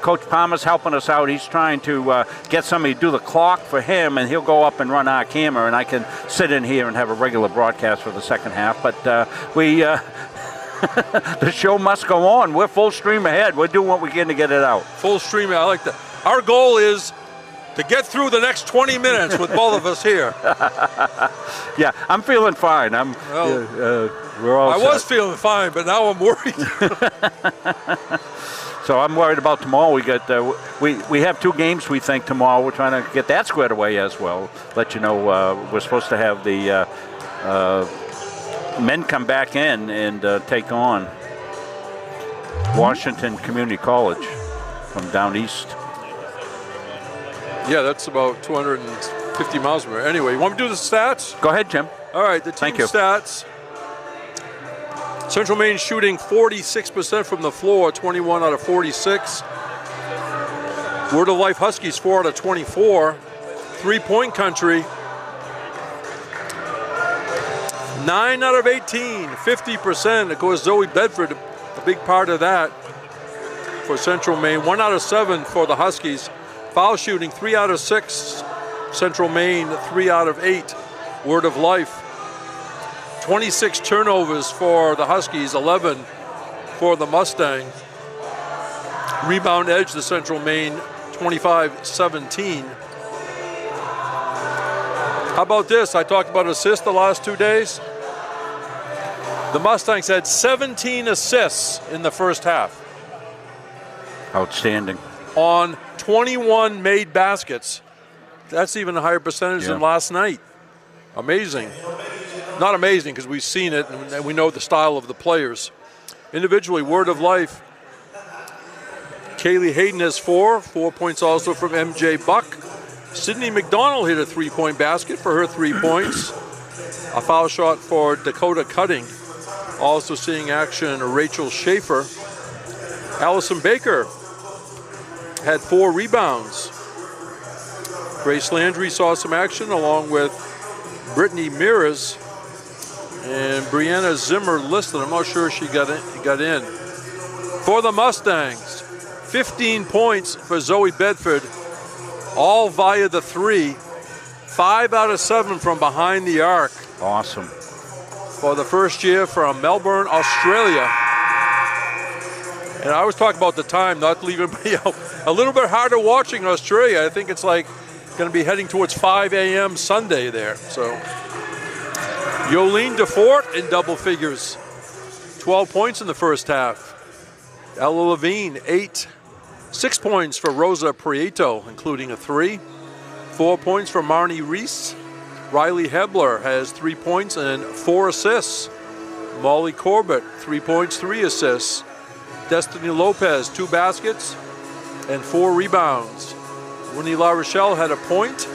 Coach Palmer's helping us out. He's trying to get somebody to do the clock for him, and he'll go up and run our camera, and I can sit in here and have a regular broadcast for the second half. But the show must go on. We're full stream ahead. We're doing what we can to get it out. Full stream. I like that. Our goal is to get through the next 20 minutes with both of us here. Yeah, I'm feeling fine. We're all I was feeling fine, but now I'm worried. So I'm worried about tomorrow. We have 2 games, we think, tomorrow. We're trying to get that squared away as well. Let you know we're supposed to have the men come back in and take on Washington Community College from down east. Yeah, that's about 250 miles from here. Anyway, you want me to do the stats? Go ahead, Jim. All right, the team stats. Central Maine shooting 46% from the floor, 21 out of 46. Word of Life Huskies 4 out of 24. 3-point country, 9 out of 18, 50%. Of course, Zoe Bedford, a big part of that for Central Maine. 1 out of 7 for the Huskies. Foul shooting, 3 out of 6. Central Maine, 3 out of 8. Word of Life. 26 turnovers for the Huskies, 11 for the Mustangs. Rebound edge, the Central Maine, 25-17. How about this? I talked about assists the last 2 days. The Mustangs had 17 assists in the first half. Outstanding. On 21 made baskets. That's even a higher percentage than last night. Amazing. Not amazing because we've seen it and we know the style of the players. Individually, Word of Life. Kaylee Hayden has 4 points also from MJ Buck. Sydney McDonald hit a 3-point basket for her 3 points. A foul shot for Dakota Cutting. Also seeing action, Rachel Schaefer. Allison Baker had 4 rebounds. Grace Landry saw some action along with Brittany Mears, and Brianna Zimmer listed. I'm not sure she got in. For the Mustangs, 15 points for Zoe Bedford, all via the 3. 5 out of 7 from behind the arc. Awesome. For the first year from Melbourne, Australia. And I was talking about the time, not leaving me out. A little bit harder watching Australia. I think it's like going to be heading towards 5 a.m. Sunday there. So, Yolene DeFort in double figures. 12 points in the first half. Ella Levine, 6 points for Rosa Prieto, including a 3. 4 points for Marnie Reese. Riley Hebler has 3 points and 4 assists. Molly Corbett, 3 points, 3 assists. Destiny Lopez, 2 baskets and 4 rebounds. Winnie La Rochelle had a point.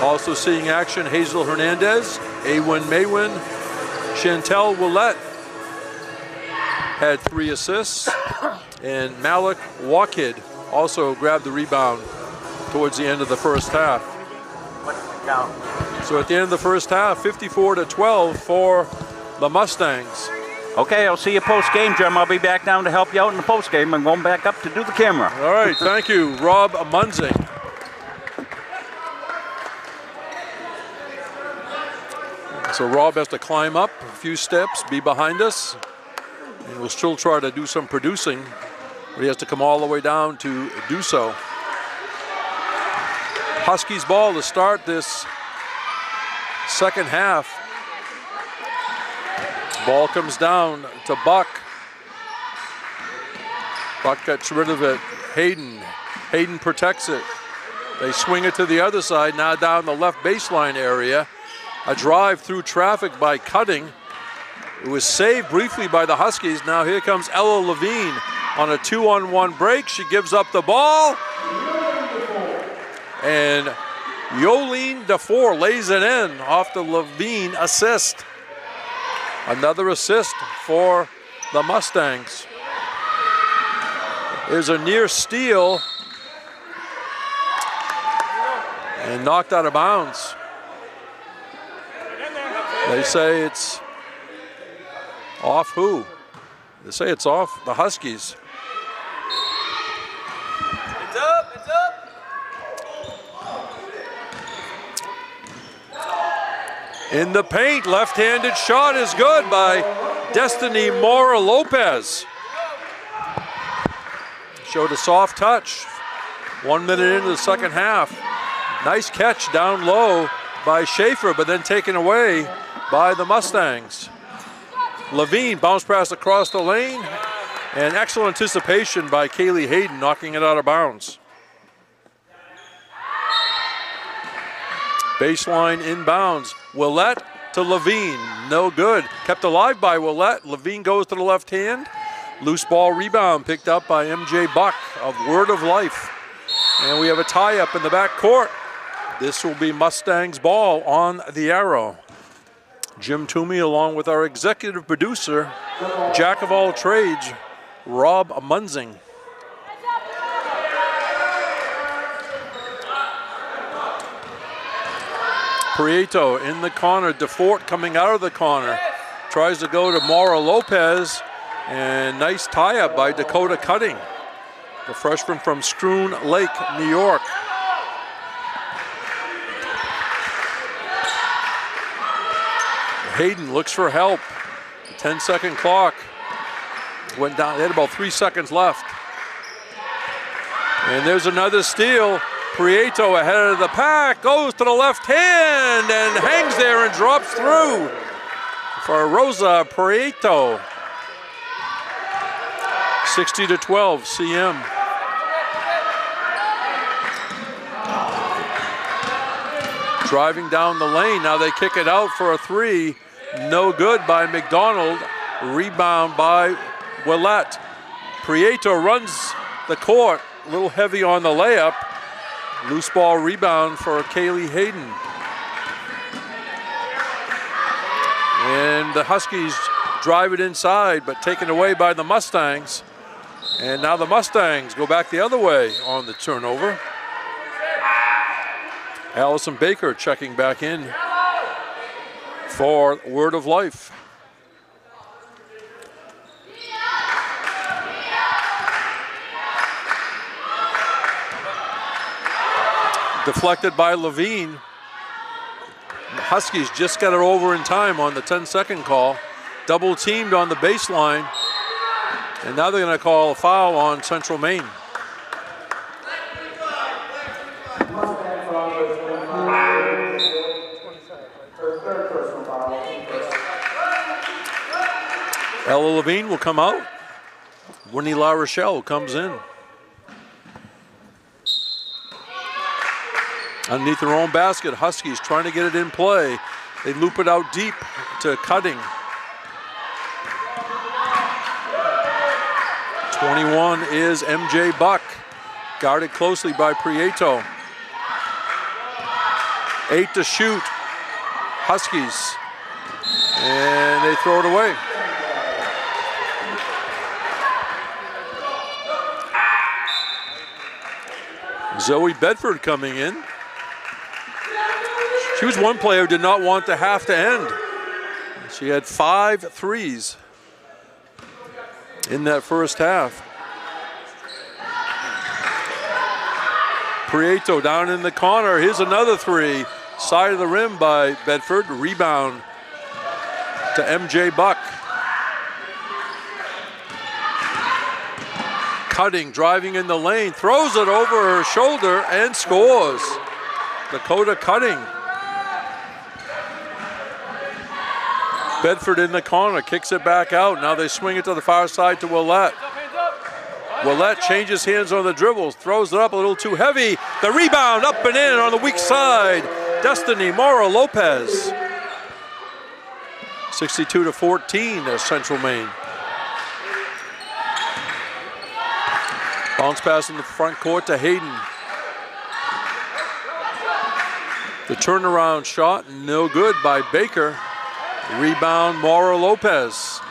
Also seeing action, Hazel Hernandez, Awin Maywin, Chantel Willette had 3 assists. And Malik Wakid also grabbed the rebound towards the end of the first half. So at the end of the first half, 54-12 for the Mustangs. Okay, I'll see you post-game, Jim. I'll be back down to help you out in the post-game. I'm going back up to do the camera. All right, thank you, Rob Munzing. So Rob has to climb up a few steps, be behind us, and we'll still try to do some producing, but he has to come all the way down to do so. Huskies ball to start this second half. Ball comes down to Buck. Buck gets rid of it. Hayden protects it. They swing it to the other side, now down the left baseline area. A drive through traffic by Cutting. It was saved briefly by the Huskies. Now here comes Ella Levine on a 2-on-1 break. She gives up the ball. And Yolene DeFore lays it in off the Levine assist. Another assist for the Mustangs. There's a near steal and knocked out of bounds. They say it's off who? They say it's off the Huskies. It's up, it's up. In the paint, left-handed shot is good by Destiny Mora Lopez. Showed a soft touch. 1 minute into the second half. Nice catch down low by Schaefer, but then taken away by the Mustangs. Levine bounced pass across the lane, and excellent anticipation by Kaylee Hayden, knocking it out of bounds. Baseline inbounds. Willette to Levine, no good. Kept alive by Willette. Levine goes to the left hand. Loose ball rebound picked up by MJ Buck of Word of Life. And we have a tie-up in the back court. This will be Mustangs ball on the arrow. Jim Toomey along with our executive producer, jack of all trades, Rob Munzing. Prieto in the corner, DeFort coming out of the corner. Tries to go to Mora Lopez, and nice tie-up by Dakota Cutting, the freshman from Schroon Lake, New York. Hayden looks for help. 10-second clock went down. They had about 3 seconds left. And there's another steal. Prieto ahead of the pack, goes to the left hand and hangs there and drops through for Rosa Prieto. 60-12, CM. Driving down the lane, now they kick it out for a three. No good by McDonald. Rebound by Willette. Prieto runs the court, a little heavy on the layup. Loose ball rebound for Kaylee Hayden. And the Huskies drive it inside, but taken away by the Mustangs. And now the Mustangs go back the other way on the turnover. Allison Baker checking back in for Word of Life. Deflected by Levine. The Huskies just got it over in time on the 10-second call. Double teamed on the baseline. And now they're going to call a foul on Central Maine. Ella Levine will come out. Winnie La Rochelle comes in. Underneath their own basket, Huskies trying to get it in play. They loop it out deep to Cutting. 21 is MJ Buck, guarded closely by Prieto. 8 to shoot, Huskies, and they throw it away. Zoe Bedford coming in. She was one player who did not want the half to end. She had 5 threes. in that first half. Prieto down in the corner. Here's another three. Side of the rim by Bedford. Rebound to MJ Buck. Cutting, driving in the lane, throws it over her shoulder and scores. Dakota Cutting. Bedford in the corner, kicks it back out. Now they swing it to the far side to Willette. Willette changes hands on the dribbles, throws it up a little too heavy. The rebound up and in on the weak side. Destiny Mora Lopez. 62-14 Central Maine. Bounce pass in the front court to Hayden. The turnaround shot, no good by Baker. Rebound, Mora Lopez.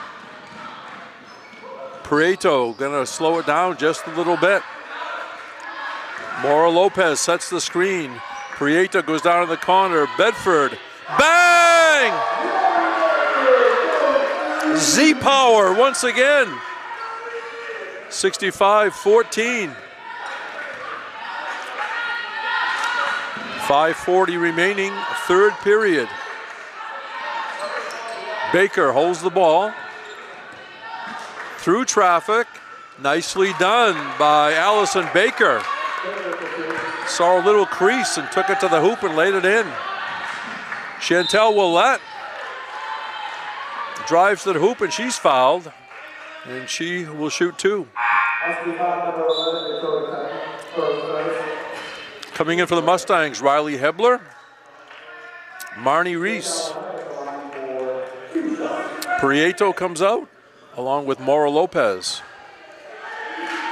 Prieto gonna slow it down just a little bit. Mora Lopez sets the screen. Prieto goes down in the corner. Bedford, bang! Z-Power once again. 65-14. 5:40 remaining, third period. Baker holds the ball. Through traffic, nicely done by Allison Baker. Saw a little crease and took it to the hoop and laid it in. Chantel Willette drives to the hoop and she's fouled. And she will shoot two. Coming in for the Mustangs, Riley Hebler, Marnie Reese. Prieto comes out, along with Mora Lopez.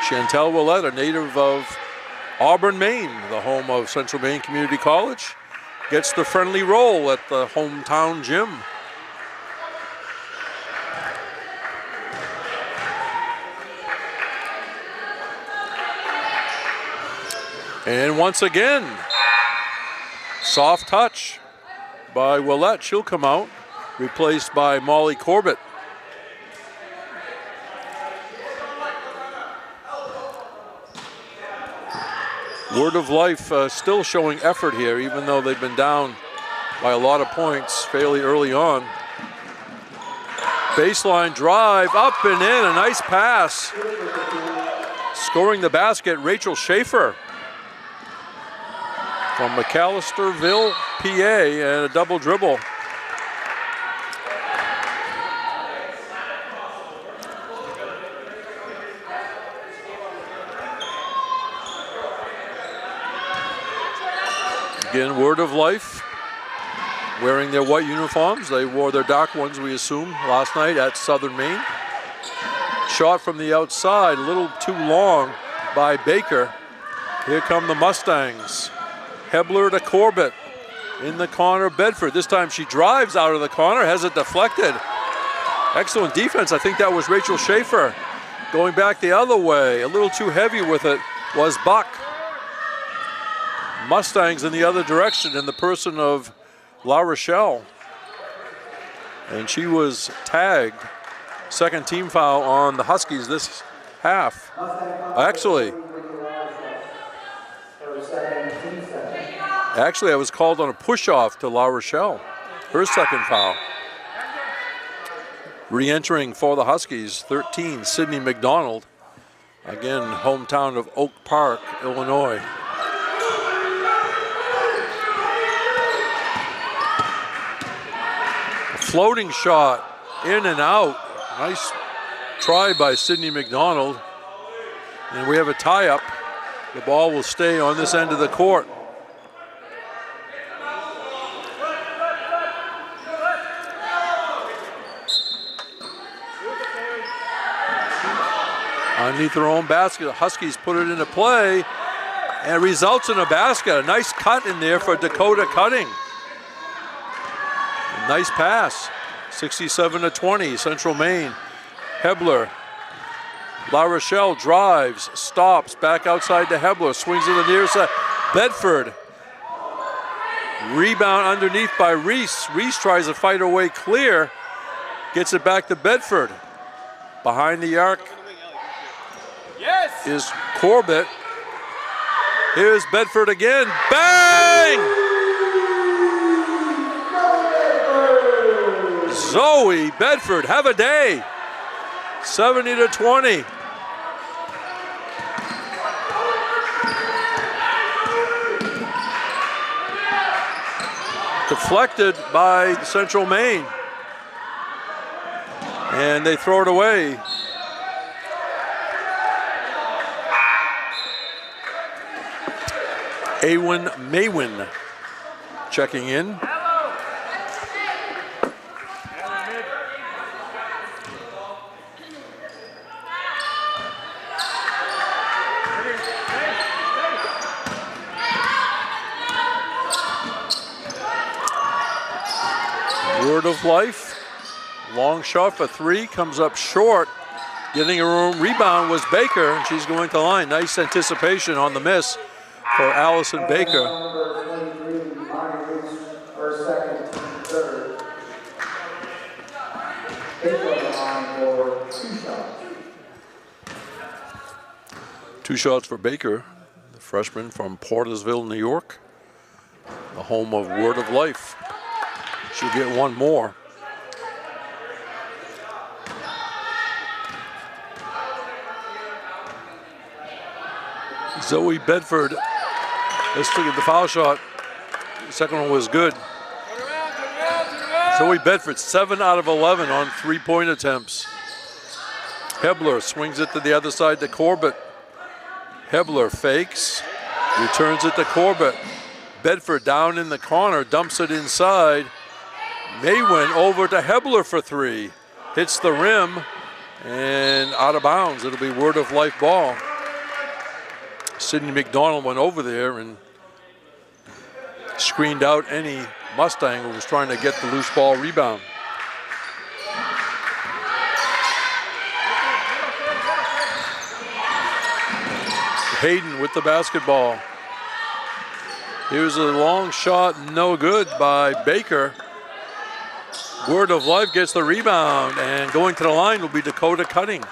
Chantel Willette, a native of Auburn, Maine, the home of Central Maine Community College, gets the friendly roll at the hometown gym. And once again, soft touch by Willette. She'll come out, replaced by Molly Corbett. Word of Life still showing effort here, even though they've been down by a lot of points fairly early on. Baseline drive, up and in, a nice pass. Scoring the basket, Rachel Schaefer from McAllisterville, PA, and a double dribble. Again, Word of Life, wearing their white uniforms. They wore their dark ones, we assume, last night at Southern Maine. Shot from the outside, a little too long by Baker. Here come the Mustangs. Hebler to Corbett in the corner, Bedford. This time she drives out of the corner, has it deflected. Excellent defense. I think that was Rachel Schaefer. Going back the other way, a little too heavy with it was Buck. Mustangs in the other direction in the person of La Rochelle. And she was tagged. Second team foul on the Huskies this half. Actually, I was called on a push-off to La Rochelle. Her second foul. Re-entering for the Huskies, 13, Sydney McDonald. Again, hometown of Oak Park, Illinois. Floating shot, in and out. Nice try by Sydney McDonald. And we have a tie-up. The ball will stay on this end of the court. Underneath their own basket, the Huskies put it into play, and it results in a basket. A nice cut in there for Dakota Cutting. A nice pass. 67-20, Central Maine. Hebler. La Rochelle drives, stops, back outside to Hebler, swings to the near side. Bedford. Rebound underneath by Reese. Reese tries to fight her way clear. Gets it back to Bedford. Behind the arc is Corbett. Here's Bedford again. Bang! Zoe Bedford, have a day. 70-20. Deflected by Central Maine. And they throw it away. Awen Maywin checking in. Word of Life, long shot for three, comes up short. Getting a rebound was Baker, and she's going to line. Nice anticipation on the miss for Allison Baker. Two shots for Baker, the freshman from Portersville, New York, the home of Word of Life. She'll get one more. Zoe Bedford, let's look at the foul shot. The second one was good. Zoe Bedford, 7 out of 11 on three-point attempts. Hebler swings it to the other side to Corbett. Hebler fakes, returns it to Corbett. Bedford down in the corner, dumps it inside. Maywin over to Hebler for three. Hits the rim and out of bounds. It'll be Word of Life ball. Sidney McDonald went over there and screened out any Mustang who was trying to get the loose ball rebound. Hayden with the basketball. Here's a long shot, no good by Baker. Word of Life gets the rebound, and going to the line will be Dakota Cutting.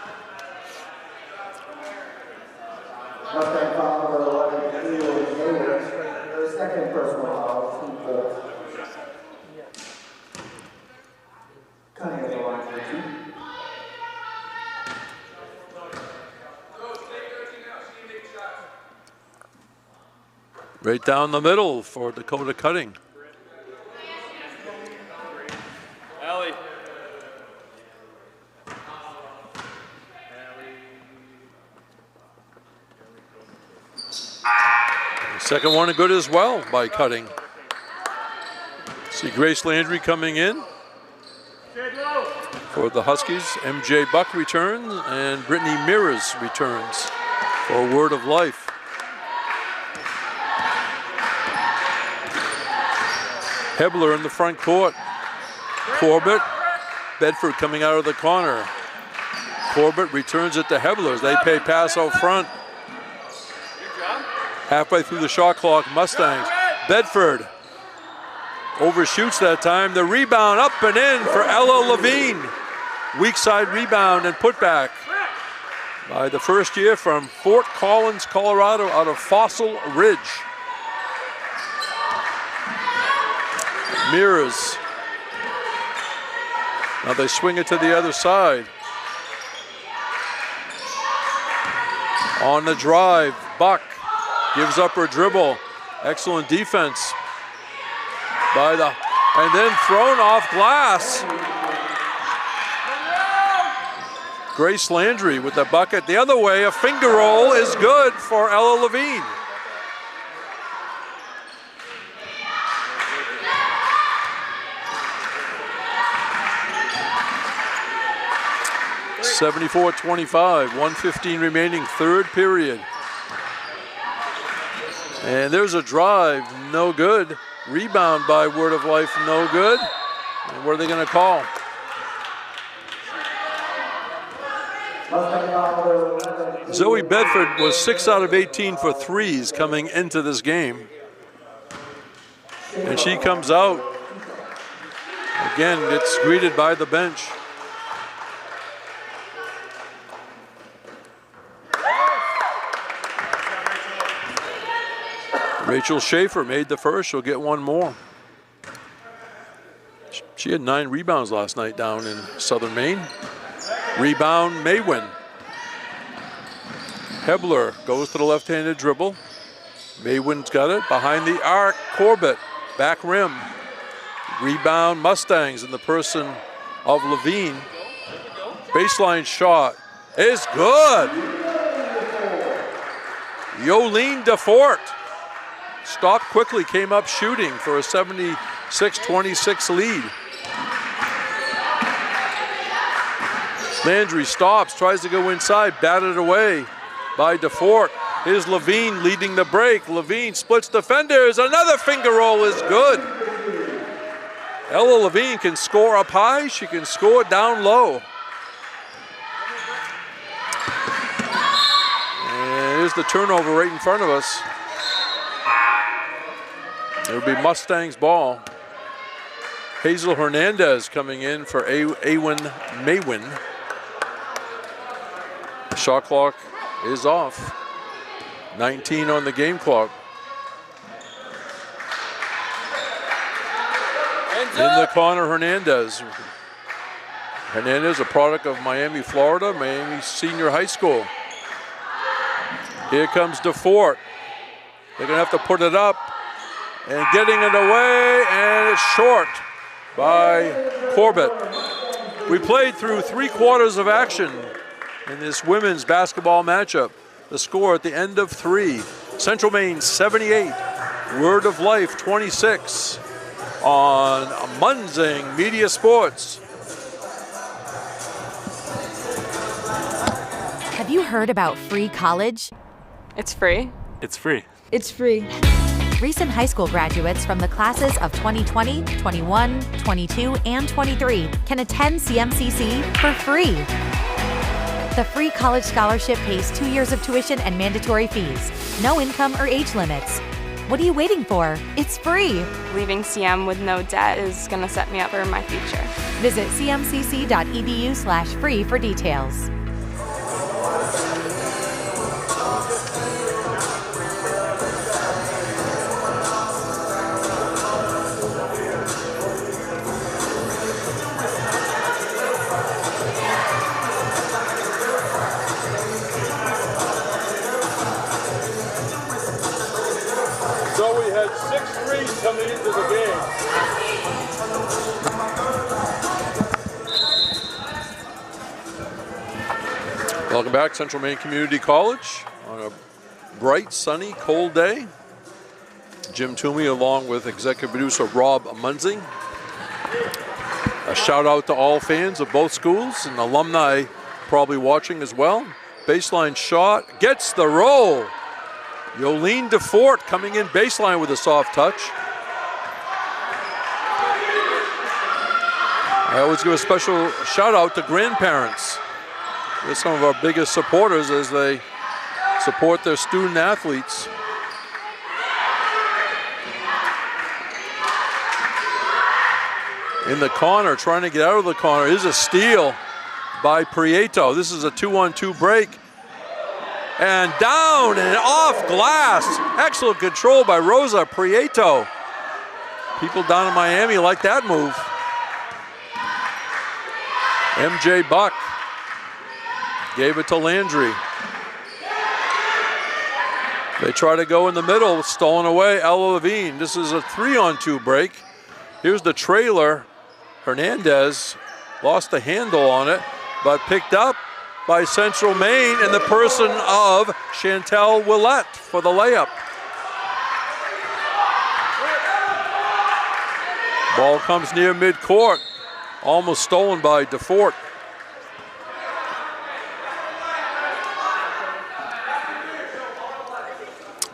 Right down the middle for Dakota Cutting. Ellie. Second one good as well by Cutting. See Grace Landry coming in for the Huskies. MJ Buck returns and Brittany Mears returns for Word of Life. Hebler in the front court. Corbett, Bedford coming out of the corner. Corbett returns it to Hebler as they pay pass out front. Halfway through the shot clock, Mustangs. Bedford overshoots that time. The rebound up and in for Ella Levine. Weak side rebound and putback by the first year from Fort Collins, Colorado, out of Fossil Ridge. Mears. Now they swing it to the other side. On the drive, Buck gives up her dribble. Excellent defense by the, and then thrown off glass. Grace Landry with the bucket. The other way, a finger roll is good for Ella Levine. (74-25), 1:15 remaining, third period. And there's a drive, no good. Rebound by Word of Life, no good. And what are they going to call? Zoe Bedford was 6 out of 18 for threes coming into this game. And she comes out, again, gets greeted by the bench. Rachel Schaefer made the first. She'll get one more. She had 9 rebounds last night down in Southern Maine. Rebound, Maywin. Hebler goes to the left-handed dribble. Maywin's got it. Behind the arc, Corbett. Back rim. Rebound, Mustangs in the person of Levine. Baseline shot is good. Yolene DeFort stopped quickly, came up shooting for a 76-26 lead. Landry stops, tries to go inside, batted away by DeFort. Here's Levine leading the break. Levine splits defenders. Another finger roll is good. Ella Levine can score up high. She can score down low. And here's the turnover right in front of us. It'll be Mustangs ball. Hazel Hernandez coming in for Awin Maywin. Shot clock is off. 19 on the game clock. In the corner, Hernandez. Hernandez, a product of Miami, Florida, Miami Senior High School. Here comes DeFort. They're gonna have to put it up and getting it away, and it's short by Corbett. We played through 3 quarters of action in this women's basketball matchup. The score at the end of 3, Central Maine 78, Word of Life 26 on Munzing Media Sports. Have you heard about free college? It's free. It's free. It's free. Recent high school graduates from the classes of 2020, 21, 22, and 23 can attend CMCC for free. The free college scholarship pays 2 years of tuition and mandatory fees. No income or age limits. What are you waiting for? It's free. Leaving CM with no debt is going to set me up for my future. Visit cmcc.edu/free for details. So we had 6 threes coming into the game. Welcome back, Central Maine Community College on a bright, sunny, cold day. Jim Toomey along with executive producer Rob Munzing. A shout out to all fans of both schools and alumni probably watching as well. Baseline shot, gets the roll. Yolene DeFort coming in baseline with a soft touch. I always give a special shout out to grandparents. They're some of our biggest supporters as they support their student athletes. In the corner, trying to get out of the corner, is a steal by Prieto. This is a 2-on-2 break. And down and off glass. Excellent control by Rosa Prieto. People down in Miami like that move. MJ Buck gave it to Landry. They try to go in the middle, stolen away, Ella Levine. This is a 3-on-2 break. Here's the trailer. Hernandez lost the handle on it, but picked up by Central Maine in the person of Chantel Willette for the layup. Ball comes near midcourt, almost stolen by DeFort.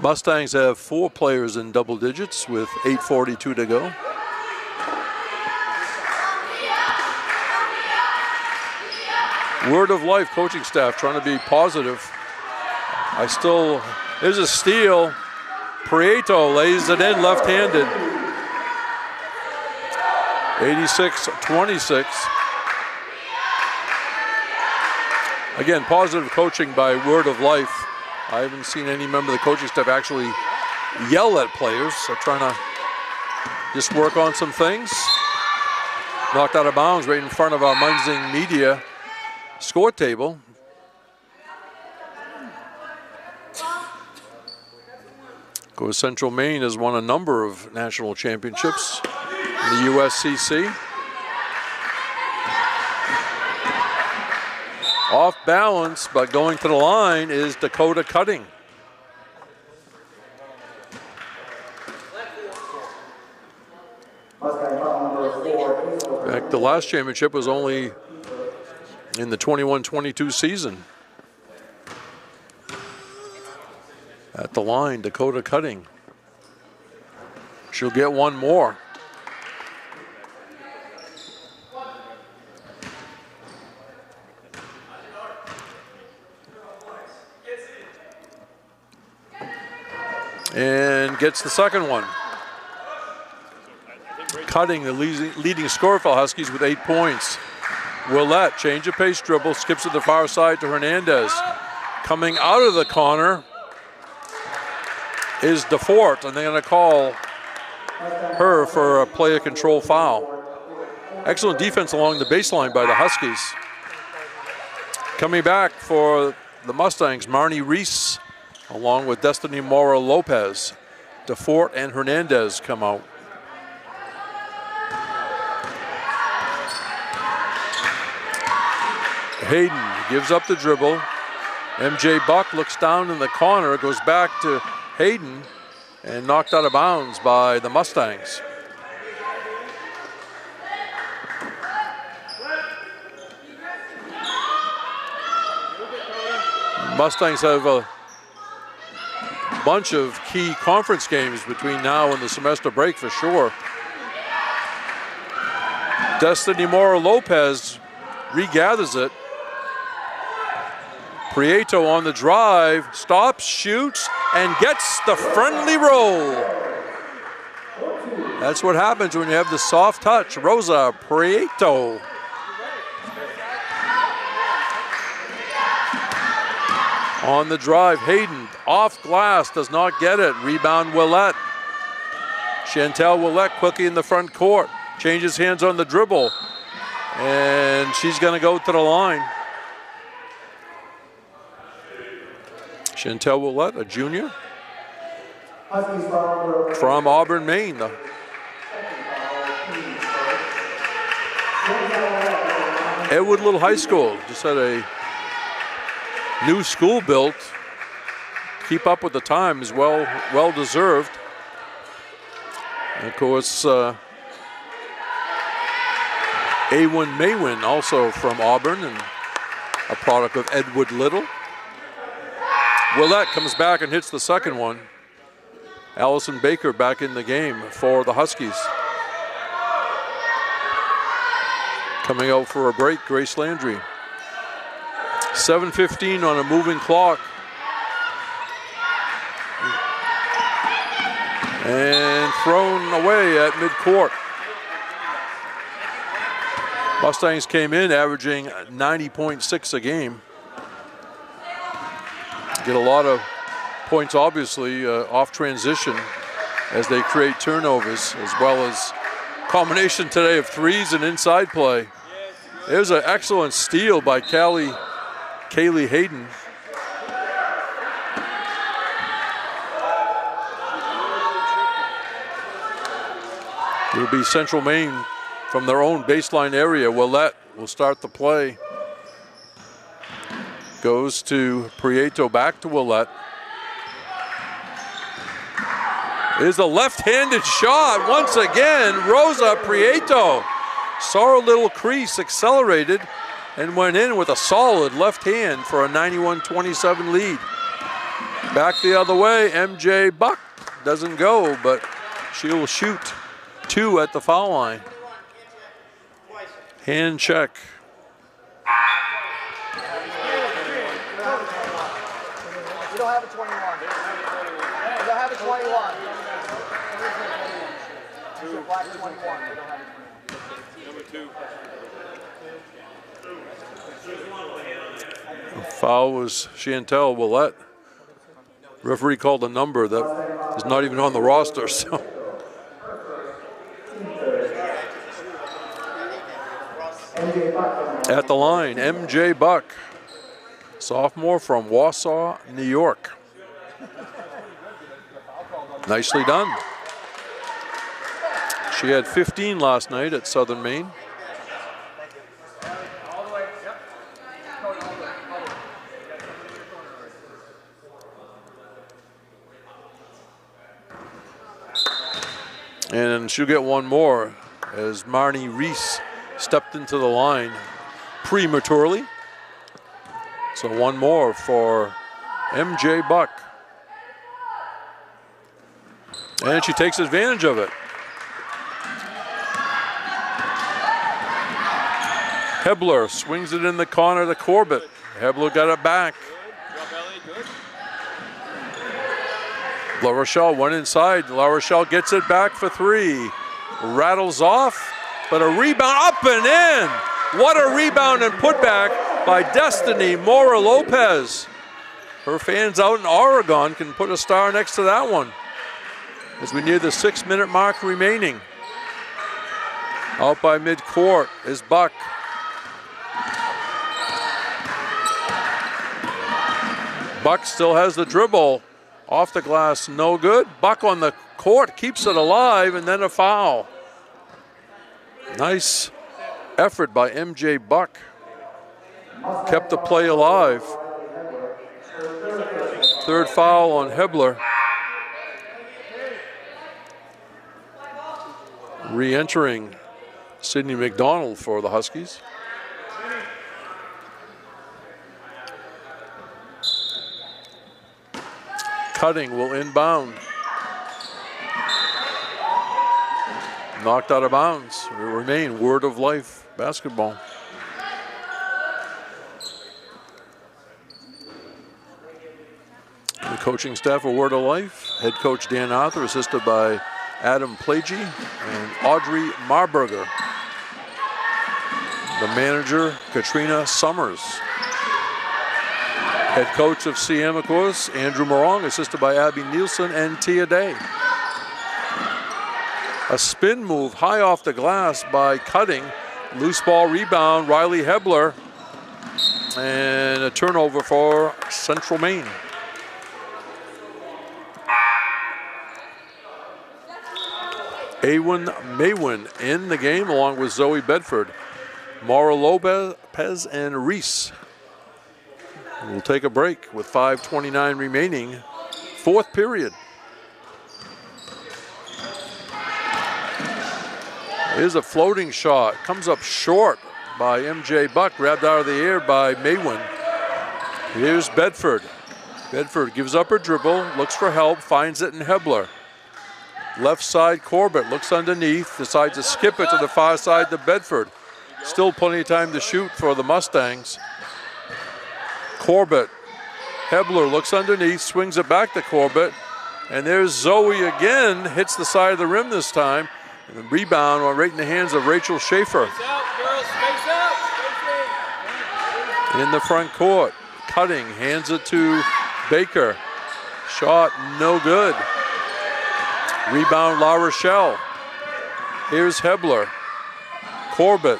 Mustangs have 4 players in double digits with 8:42 to go. Word of Life coaching staff trying to be positive. There's a steal. Prieto lays it in left-handed. 86-26. Again, positive coaching by Word of Life. I haven't seen any member of the coaching staff actually yell at players. They're trying to just work on some things. Knocked out of bounds right in front of our Munzing Media score table. Of course, Central Maine has won a number of national championships in the USCC. Off balance, but going to the line is Dakota Cutting. In fact, the last championship was only in the 21-22 season. At the line, Dakota Cutting. She'll get one more. And gets the second one. Cutting, the leading scorer for Huskies with 8 points. Willette, change of pace dribble, skips to the far side to Hernandez. Coming out of the corner is DeFort, and they're going to call her for a player control foul. Excellent defense along the baseline by the Huskies. Coming back for the Mustangs, Marnie Reese, along with Destiny Mora Lopez. DeFort and Hernandez come out. Hayden gives up the dribble. MJ Buck looks down in the corner, goes back to Hayden, and knocked out of bounds by the Mustangs. Mustangs have a bunch of key conference games between now and the semester break for sure. Destiny Mora Lopez regathers it. Prieto on the drive, stops, shoots, and gets the friendly roll. That's what happens when you have the soft touch. Rosa Prieto. On the drive, Hayden, off glass, does not get it. Rebound, Willette. Chantel Willette quickly in the front court. Changes hands on the dribble. And she's going to go to the line. Chantel Willette, a junior from Auburn, Maine. Edward Little High School just had a new school built. Keep up with the times, well deserved. And of course, A1 Maywin, also from Auburn and a product of Edward Little. Willette comes back and hits the second one. Allison Baker back in the game for the Huskies. Coming out for a break, Grace Landry. 7:15 on a moving clock. And thrown away at midcourt. Mustangs came in averaging 90.6 a game. Get a lot of points, obviously, off transition as they create turnovers, as well as combination today of threes and inside play. There's an excellent steal by Kaylee Hayden. It'll be Central Maine from their own baseline area. Willette will start the play. Goes to Prieto, back to Willette. Is a left-handed shot once again. Rosa Prieto saw a little crease, accelerated, and went in with a solid left hand for a 91-27 lead. Back the other way, MJ Buck doesn't go, but she'll shoot 2 at the foul line. Hand check. You don't have a 21. You don't have a 21. It's a black 21. You don't have a 21. Number 2. Foul was Chantel Willette. Referee called a number that is not even on the roster. So. At the line, MJ Buck, sophomore from Wausau, New York. Nicely done. She had 15 last night at Southern Maine. And she'll get one more as Marnie Reese stepped into the line prematurely. So one more for MJ Buck. And she takes advantage of it. Hebler swings it in the corner to Corbett. Hebler got it back. La Rochelle went inside. La Rochelle gets it back for three. Rattles off, but a rebound up and in. What a rebound and putback by Destiny Mora Lopez. Her fans out in Oregon can put a star next to that one. As we near the 6-minute mark remaining. Out by midcourt is Buck. Buck still has the dribble. Off the glass, no good. Buck on the court, keeps it alive, and then a foul. Nice effort by MJ Buck. Kept the play alive. Third foul on Hebler. Re-entering Sydney McDonald for the Huskies. Cutting will inbound. Knocked out of bounds. It will remain Word of Life basketball. The coaching staff of Word of Life. Head coach Dan Arthur, assisted by Adam Plagey and Audrey Marburger. The manager, Katrina Summers. Head coach of CM, of course, Andrew Morong, assisted by Abby Nielsen and Tia Day. A spin move high off the glass by Cutting. Loose ball rebound, Riley Hebler. And a turnover for Central Maine. Awen Maywin in the game along with Zoe Bedford. Mara Lopez and Reese. We'll take a break with 5:29 remaining. Fourth period. Here's a floating shot. Comes up short by MJ Buck. Grabbed out of the air by Maywin. Here's Bedford. Bedford gives up her dribble. Looks for help. Finds it in Hebler. Left side Corbett. Looks underneath. Decides to skip it to the far side to Bedford. Still plenty of time to shoot for the Mustangs. Corbett. Hebler looks underneath, swings it back to Corbett. And there's Zoe again, hits the side of the rim this time. And the rebound right in the hands of Rachel Schaefer. In the front court. Cutting, hands it to Baker. Shot no good. Rebound La Rochelle. Here's Hebler. Corbett.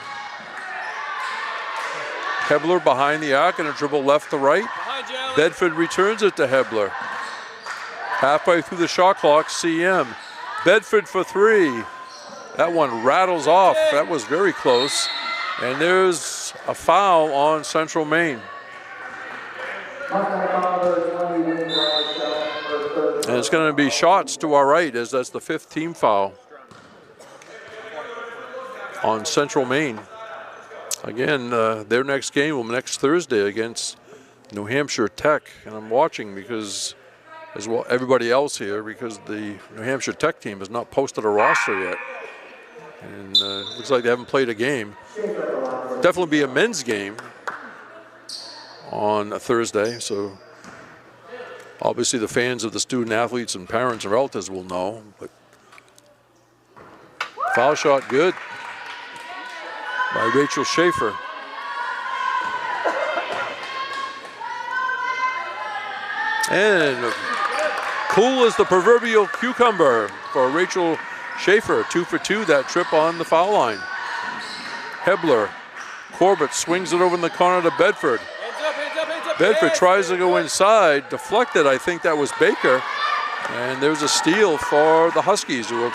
Hebler behind the arc and a dribble left to right. Bedford returns it to Hebler. Halfway through the shot clock, CM. Bedford for three. That one rattles off. That was very close. And there's a foul on Central Maine. And it's going to be shots to our right as that's the fifth team foul on Central Maine. Again, their next game will be next Thursday against New Hampshire Tech. And I'm watching because, as well, everybody else here, because the New Hampshire Tech team has not posted a roster yet. And it looks like they haven't played a game. Definitely be a men's game on a Thursday. So obviously the fans of the student athletes and parents and relatives will know. But foul shot good by Rachel Schaefer. And Cool as the proverbial cucumber for Rachel Schaefer. 2 for 2 that trip on the foul line. Hebler. Corbett swings it over in the corner to Bedford. Bedford tries to go inside, deflected. I think that was Baker. And there's a steal for the Huskies, who are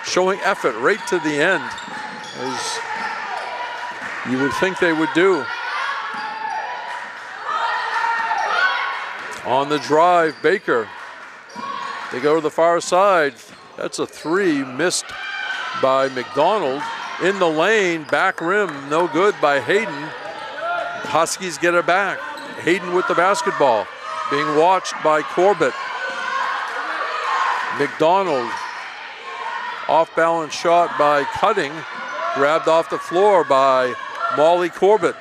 showing effort right to the end, as you would think they would do. On the drive, Baker. They go to the far side. That's a 3 missed by McDonald. In the lane, back rim, no good by Hayden. Huskies get it back. Hayden with the basketball, being watched by Corbett. McDonald, off-balance shot by Cutting, grabbed off the floor by Molly Corbett.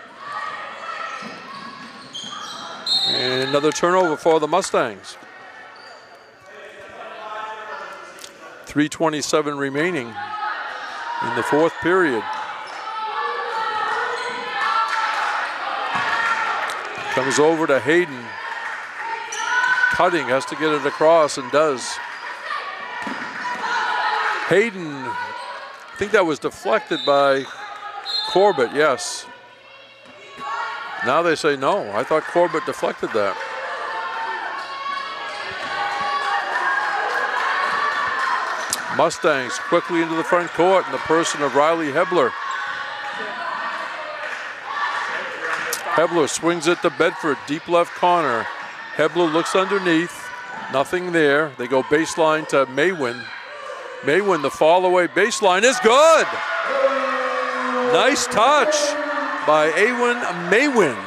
And another turnover for the Mustangs. 3:27 remaining in the fourth period. Comes over to Hayden. Cutting has to get it across and does. Hayden, I think that was deflected by Corbett, yes. Now they say no. I thought Corbett deflected that. Mustangs quickly into the front court in the person of Riley Hebler. Hebler swings it to Bedford, deep left corner. Hebler looks underneath, nothing there. They go baseline to Maywin. Maywin, the fall away baseline is good. Nice touch by Awen Maywin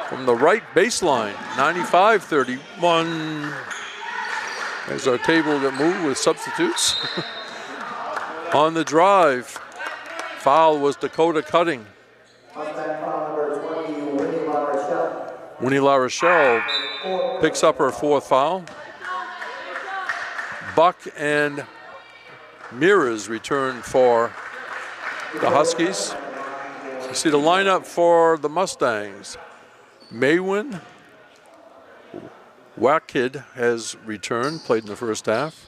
from the right baseline, 95-31. There's our table that moved with substitutes. On the drive, foul was Dakota Cutting. Winnie La Rochelle picks up her fourth foul. Buck and Mears return for the Huskies. You see the lineup for the Mustangs. Maywin, Wackid has returned, played in the first half.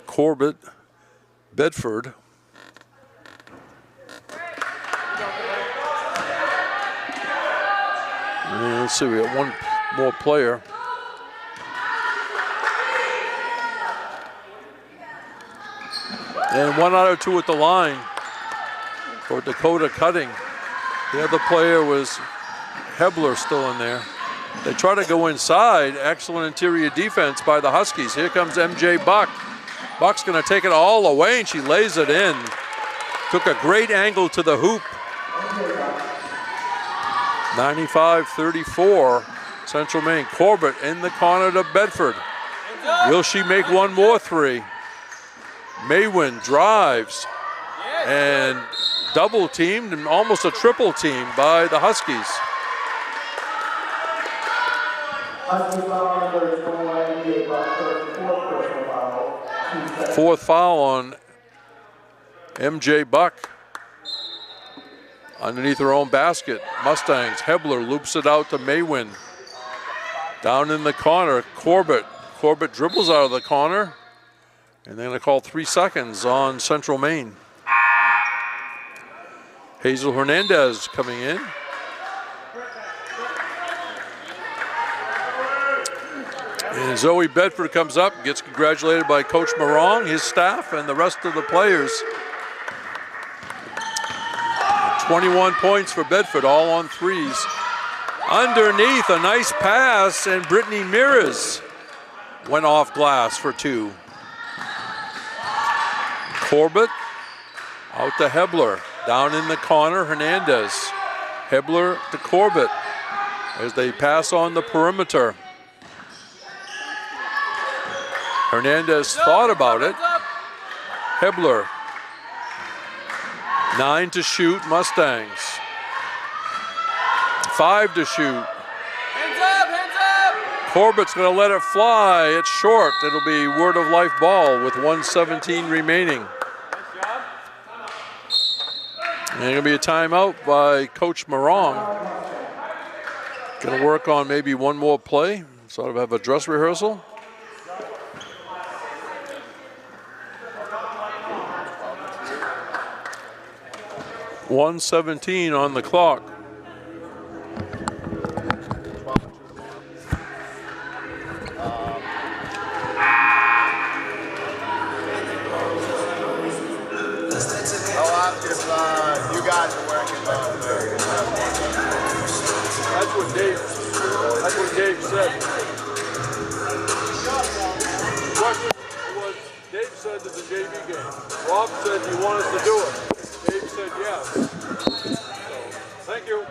Corbett, Bedford. And let's see, we got one more player. And 1 out of 2 at the line for Dakota Cutting. The other player was Hebler still in there. They try to go inside. Excellent interior defense by the Huskies. Here comes MJ Buck. Buck's going to take it all away, and she lays it in. Took a great angle to the hoop. 95-34, Central Maine. Corbett in the corner to Bedford. Will she make one more three? Maywin drives and double teamed and almost a triple team by the Huskies. Fourth foul on MJ Buck. Underneath her own basket, Mustangs. Hebler loops it out to Maywin. Down in the corner, Corbett. Corbett dribbles out of the corner. And they're going to call 3 seconds on Central Maine. Hazel Hernandez coming in. And Zoe Bedford comes up, gets congratulated by Coach Morong, his staff, and the rest of the players. 21 points for Bedford, all on threes. Underneath, a nice pass, and Brittany Mears went off glass for 2. Corbett out to Hebler. Down in the corner, Hernandez. Hebler to Corbett as they pass on the perimeter. Hernandez thought about it. Hebler. 9 to shoot, Mustangs. 5 to shoot. Hands up, hands up! Corbett's going to let it fly. It's short. It'll be Word of Life ball with 1:17 remaining. And going to be a timeout by Coach Morong. Going to work on maybe one more play. sort of have a dress rehearsal. .117 on the clock. You guys are working well. That's what Dave said. What Dave said to the JV game. Rob said he wanted to do it. Dave said yes. So, thank you.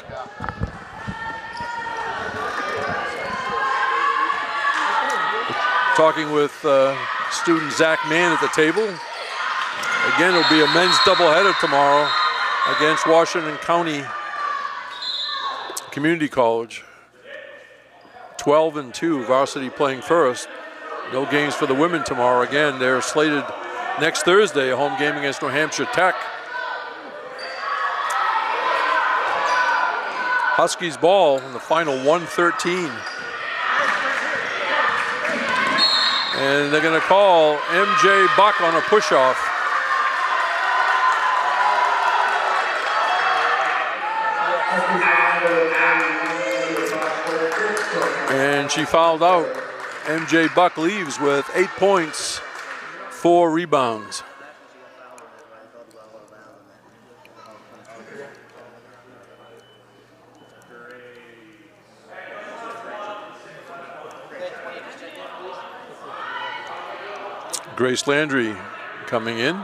Talking with student Zach Mann at the table. Again, it'll be a men's doubleheader tomorrow against Washington County Community College. 12-2 varsity playing first. No games for the women tomorrow. Again, they're slated next Thursday, a home game against New Hampshire Tech. Huskies ball in the final 1:13. And they're going to call MJ Buck on a push-off. And she fouled out. MJ Buck leaves with 8 points, 4 rebounds. Grace Landry coming in.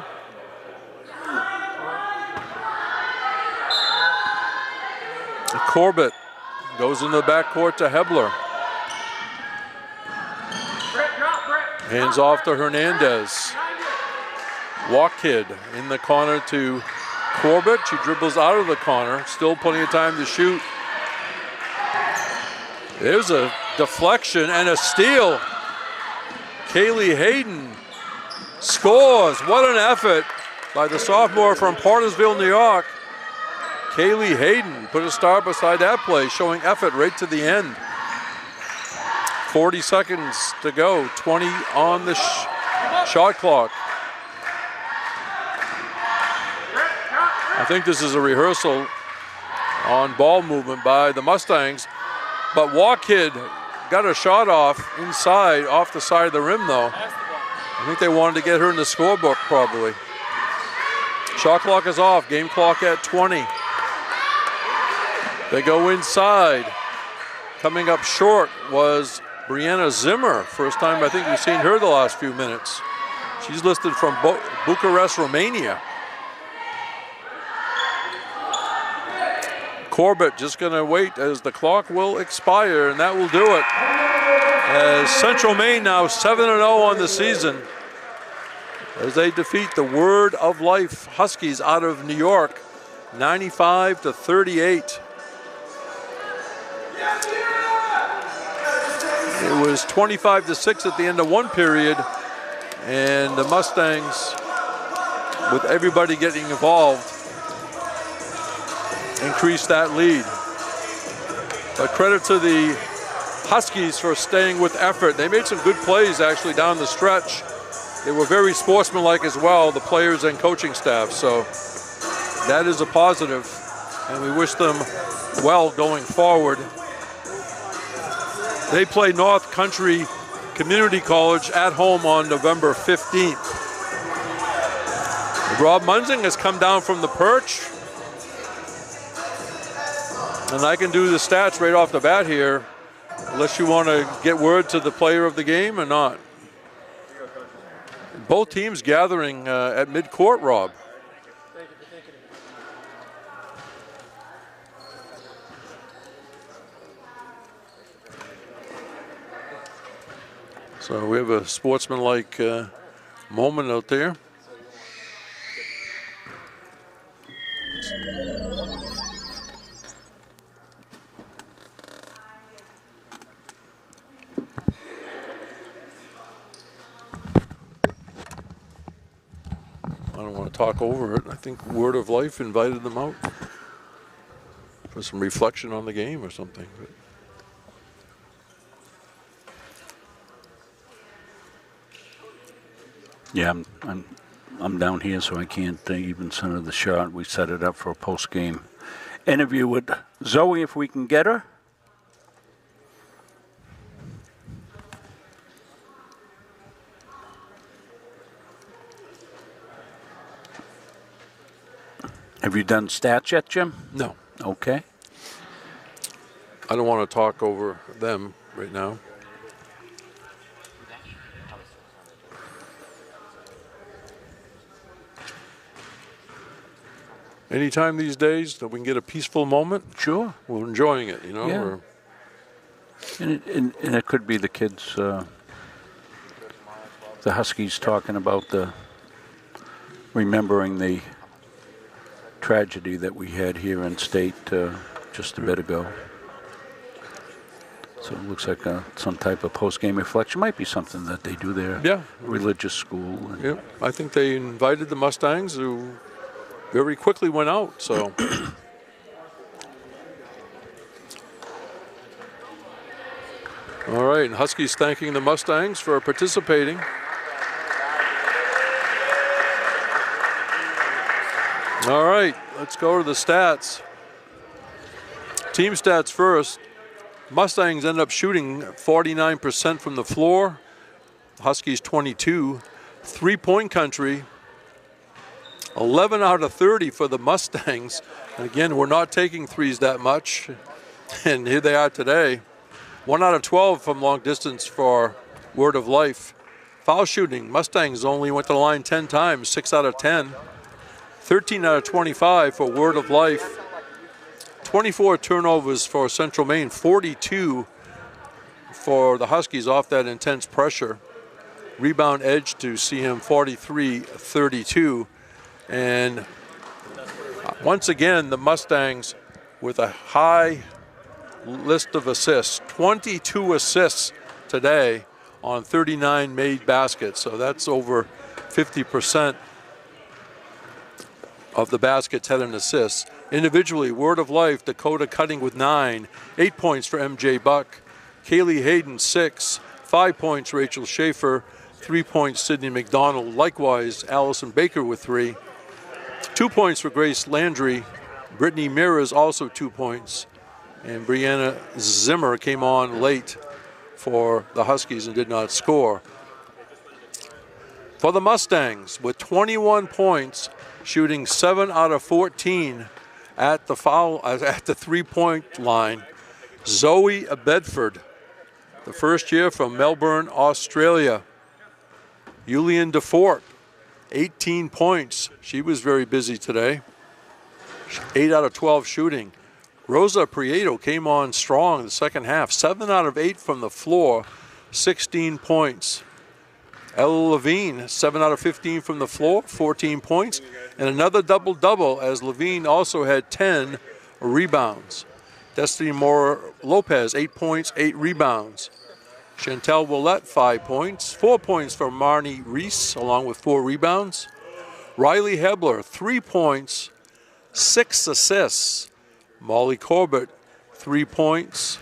Corbett goes in the backcourt to Hebler. Hands off to Hernandez. Walkid in the corner to Corbett. She dribbles out of the corner. Still plenty of time to shoot. There's a deflection and a steal. Kaylee Hayden scores. What an effort by the sophomore from Portersville, New York. Kaylee Hayden put a star beside that play, showing effort right to the end. 40 seconds to go, 20 on the shot clock. I think this is a rehearsal on ball movement by the Mustangs, but Walkid got a shot off inside, off the side of the rim though. I think they wanted to get her in the scorebook probably. Shot clock is off, game clock at 20. They go inside. Coming up short was Brianna Zimmer. First time I think we've seen her the last few minutes. She's listed from Bucharest, Romania. Corbett just going to wait as the clock will expire, and that will do it. As Central Maine now 7-0 on the season as they defeat the Word of Life Huskies out of New York, 95-38. It was 25-6 at the end of one period, and the Mustangs, with everybody getting involved, increased that lead. But credit to the Huskies for staying with effort. They made some good plays actually down the stretch. They were very sportsmanlike as well, the players and coaching staff. So that is a positive, and we wish them well going forward. They play North Country Community College at home on November 15th. Rob Munzing has come down from the perch. And I can do the stats right off the bat here, unless you want to get word to the player of the game or not. Both teams gathering at midcourt, Rob. So we have a sportsmanlike moment out there. I don't want to talk over it. I think Word of Life invited them out for some reflection on the game or something. But Yeah, I'm down here, so I can't even send her the shot. We set it up for a post-game interview with Zoe if we can get her. Have you done stats yet, Jim? No. Okay. I don't want to talk over them right now. Anytime these days that we can get a peaceful moment, sure, we're enjoying it, you know. Yeah. And it could be the kids, the Huskies talking about remembering the tragedy that we had here in state just a bit ago. So it looks like some type of post-game reflection. Might be something that they do there. Yeah. Religious school. Yeah, I think they invited the Mustangs, who very quickly went out, so. All right, and Huskies thanking the Mustangs for participating. All right, let's go to the stats. Team stats first. Mustangs end up shooting 49% from the floor. Huskies 22. Three-point country. 11 out of 30 for the Mustangs. And again, we're not taking threes that much. And here they are today. 1 out of 12 from long distance for Word of Life. Foul shooting, Mustangs only went to the line 10 times, 6 out of 10. 13 out of 25 for Word of Life. 24 turnovers for Central Maine, 42 for the Huskies off that intense pressure. Rebound edge to CM 43-32. And once again, the Mustangs with a high list of assists. 22 assists today on 39 made baskets. So that's over 50% of the baskets had an assist. Individually, Word of Life, Dakota Cutting with 9. 8 points for MJ Buck. Kaylee Hayden, 6. 5 points, Rachel Schaefer. 3 points, Sydney McDonald. Likewise, Allison Baker with 3. 2 points for Grace Landry. Brittany Mears also 2 points. And Brianna Zimmer came on late for the Huskies and did not score. For the Mustangs, with 21 points, shooting 7 out of 14 at the three-point line, Zoe Bedford, the first year from Melbourne, Australia. Julian DeFort, 18 points. She was very busy today. 8 out of 12 shooting. Rosa Prieto came on strong in the second half. 7 out of 8 from the floor, 16 points. Ella Levine, 7 out of 15 from the floor, 14 points. And another double-double as Levine also had 10 rebounds. Destiny Moore Lopez, 8 points, 8 rebounds. Chantel Willette, 5 points. 4 points for Marnie Reese, along with 4 rebounds. Riley Hebler, 3 points, 6 assists. Molly Corbett, 3 points,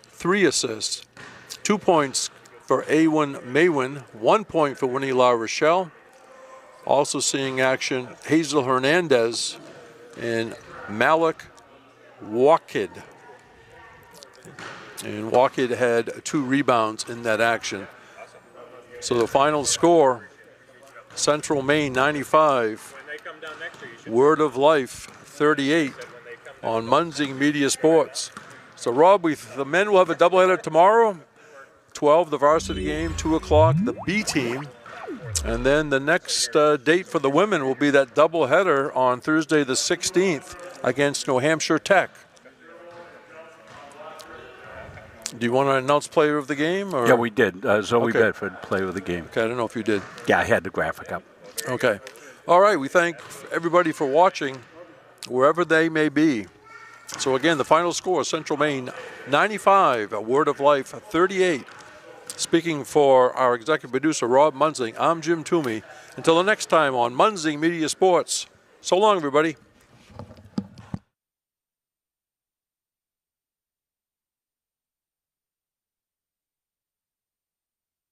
3 assists. 2 points for Awen Maywin, 1 point for Winnie La Rochelle. Also seeing action, Hazel Hernandez and Malik Wakid. And Wakid had 2 rebounds in that action. So the final score, Central Maine 95, Word of Life 38 on Munzing Media Sports. So Rob, the men will have a doubleheader tomorrow. 12, the varsity game, 2 o'clock, the B team. And then the next date for the women will be that doubleheader on Thursday the 16th against New Hampshire Tech. Do you want to announce player of the game? Or? Yeah, we did. Zoe Bedford, player of the game. Okay, I don't know if you did. Yeah, I had the graphic up. Okay. All right, we thank everybody for watching, wherever they may be. So again, the final score, Central Maine 95, Word of Life 38. Speaking for our executive producer, Rob Munzing, I'm Jim Toomey. Until the next time on Munzing Media Sports. So long, everybody.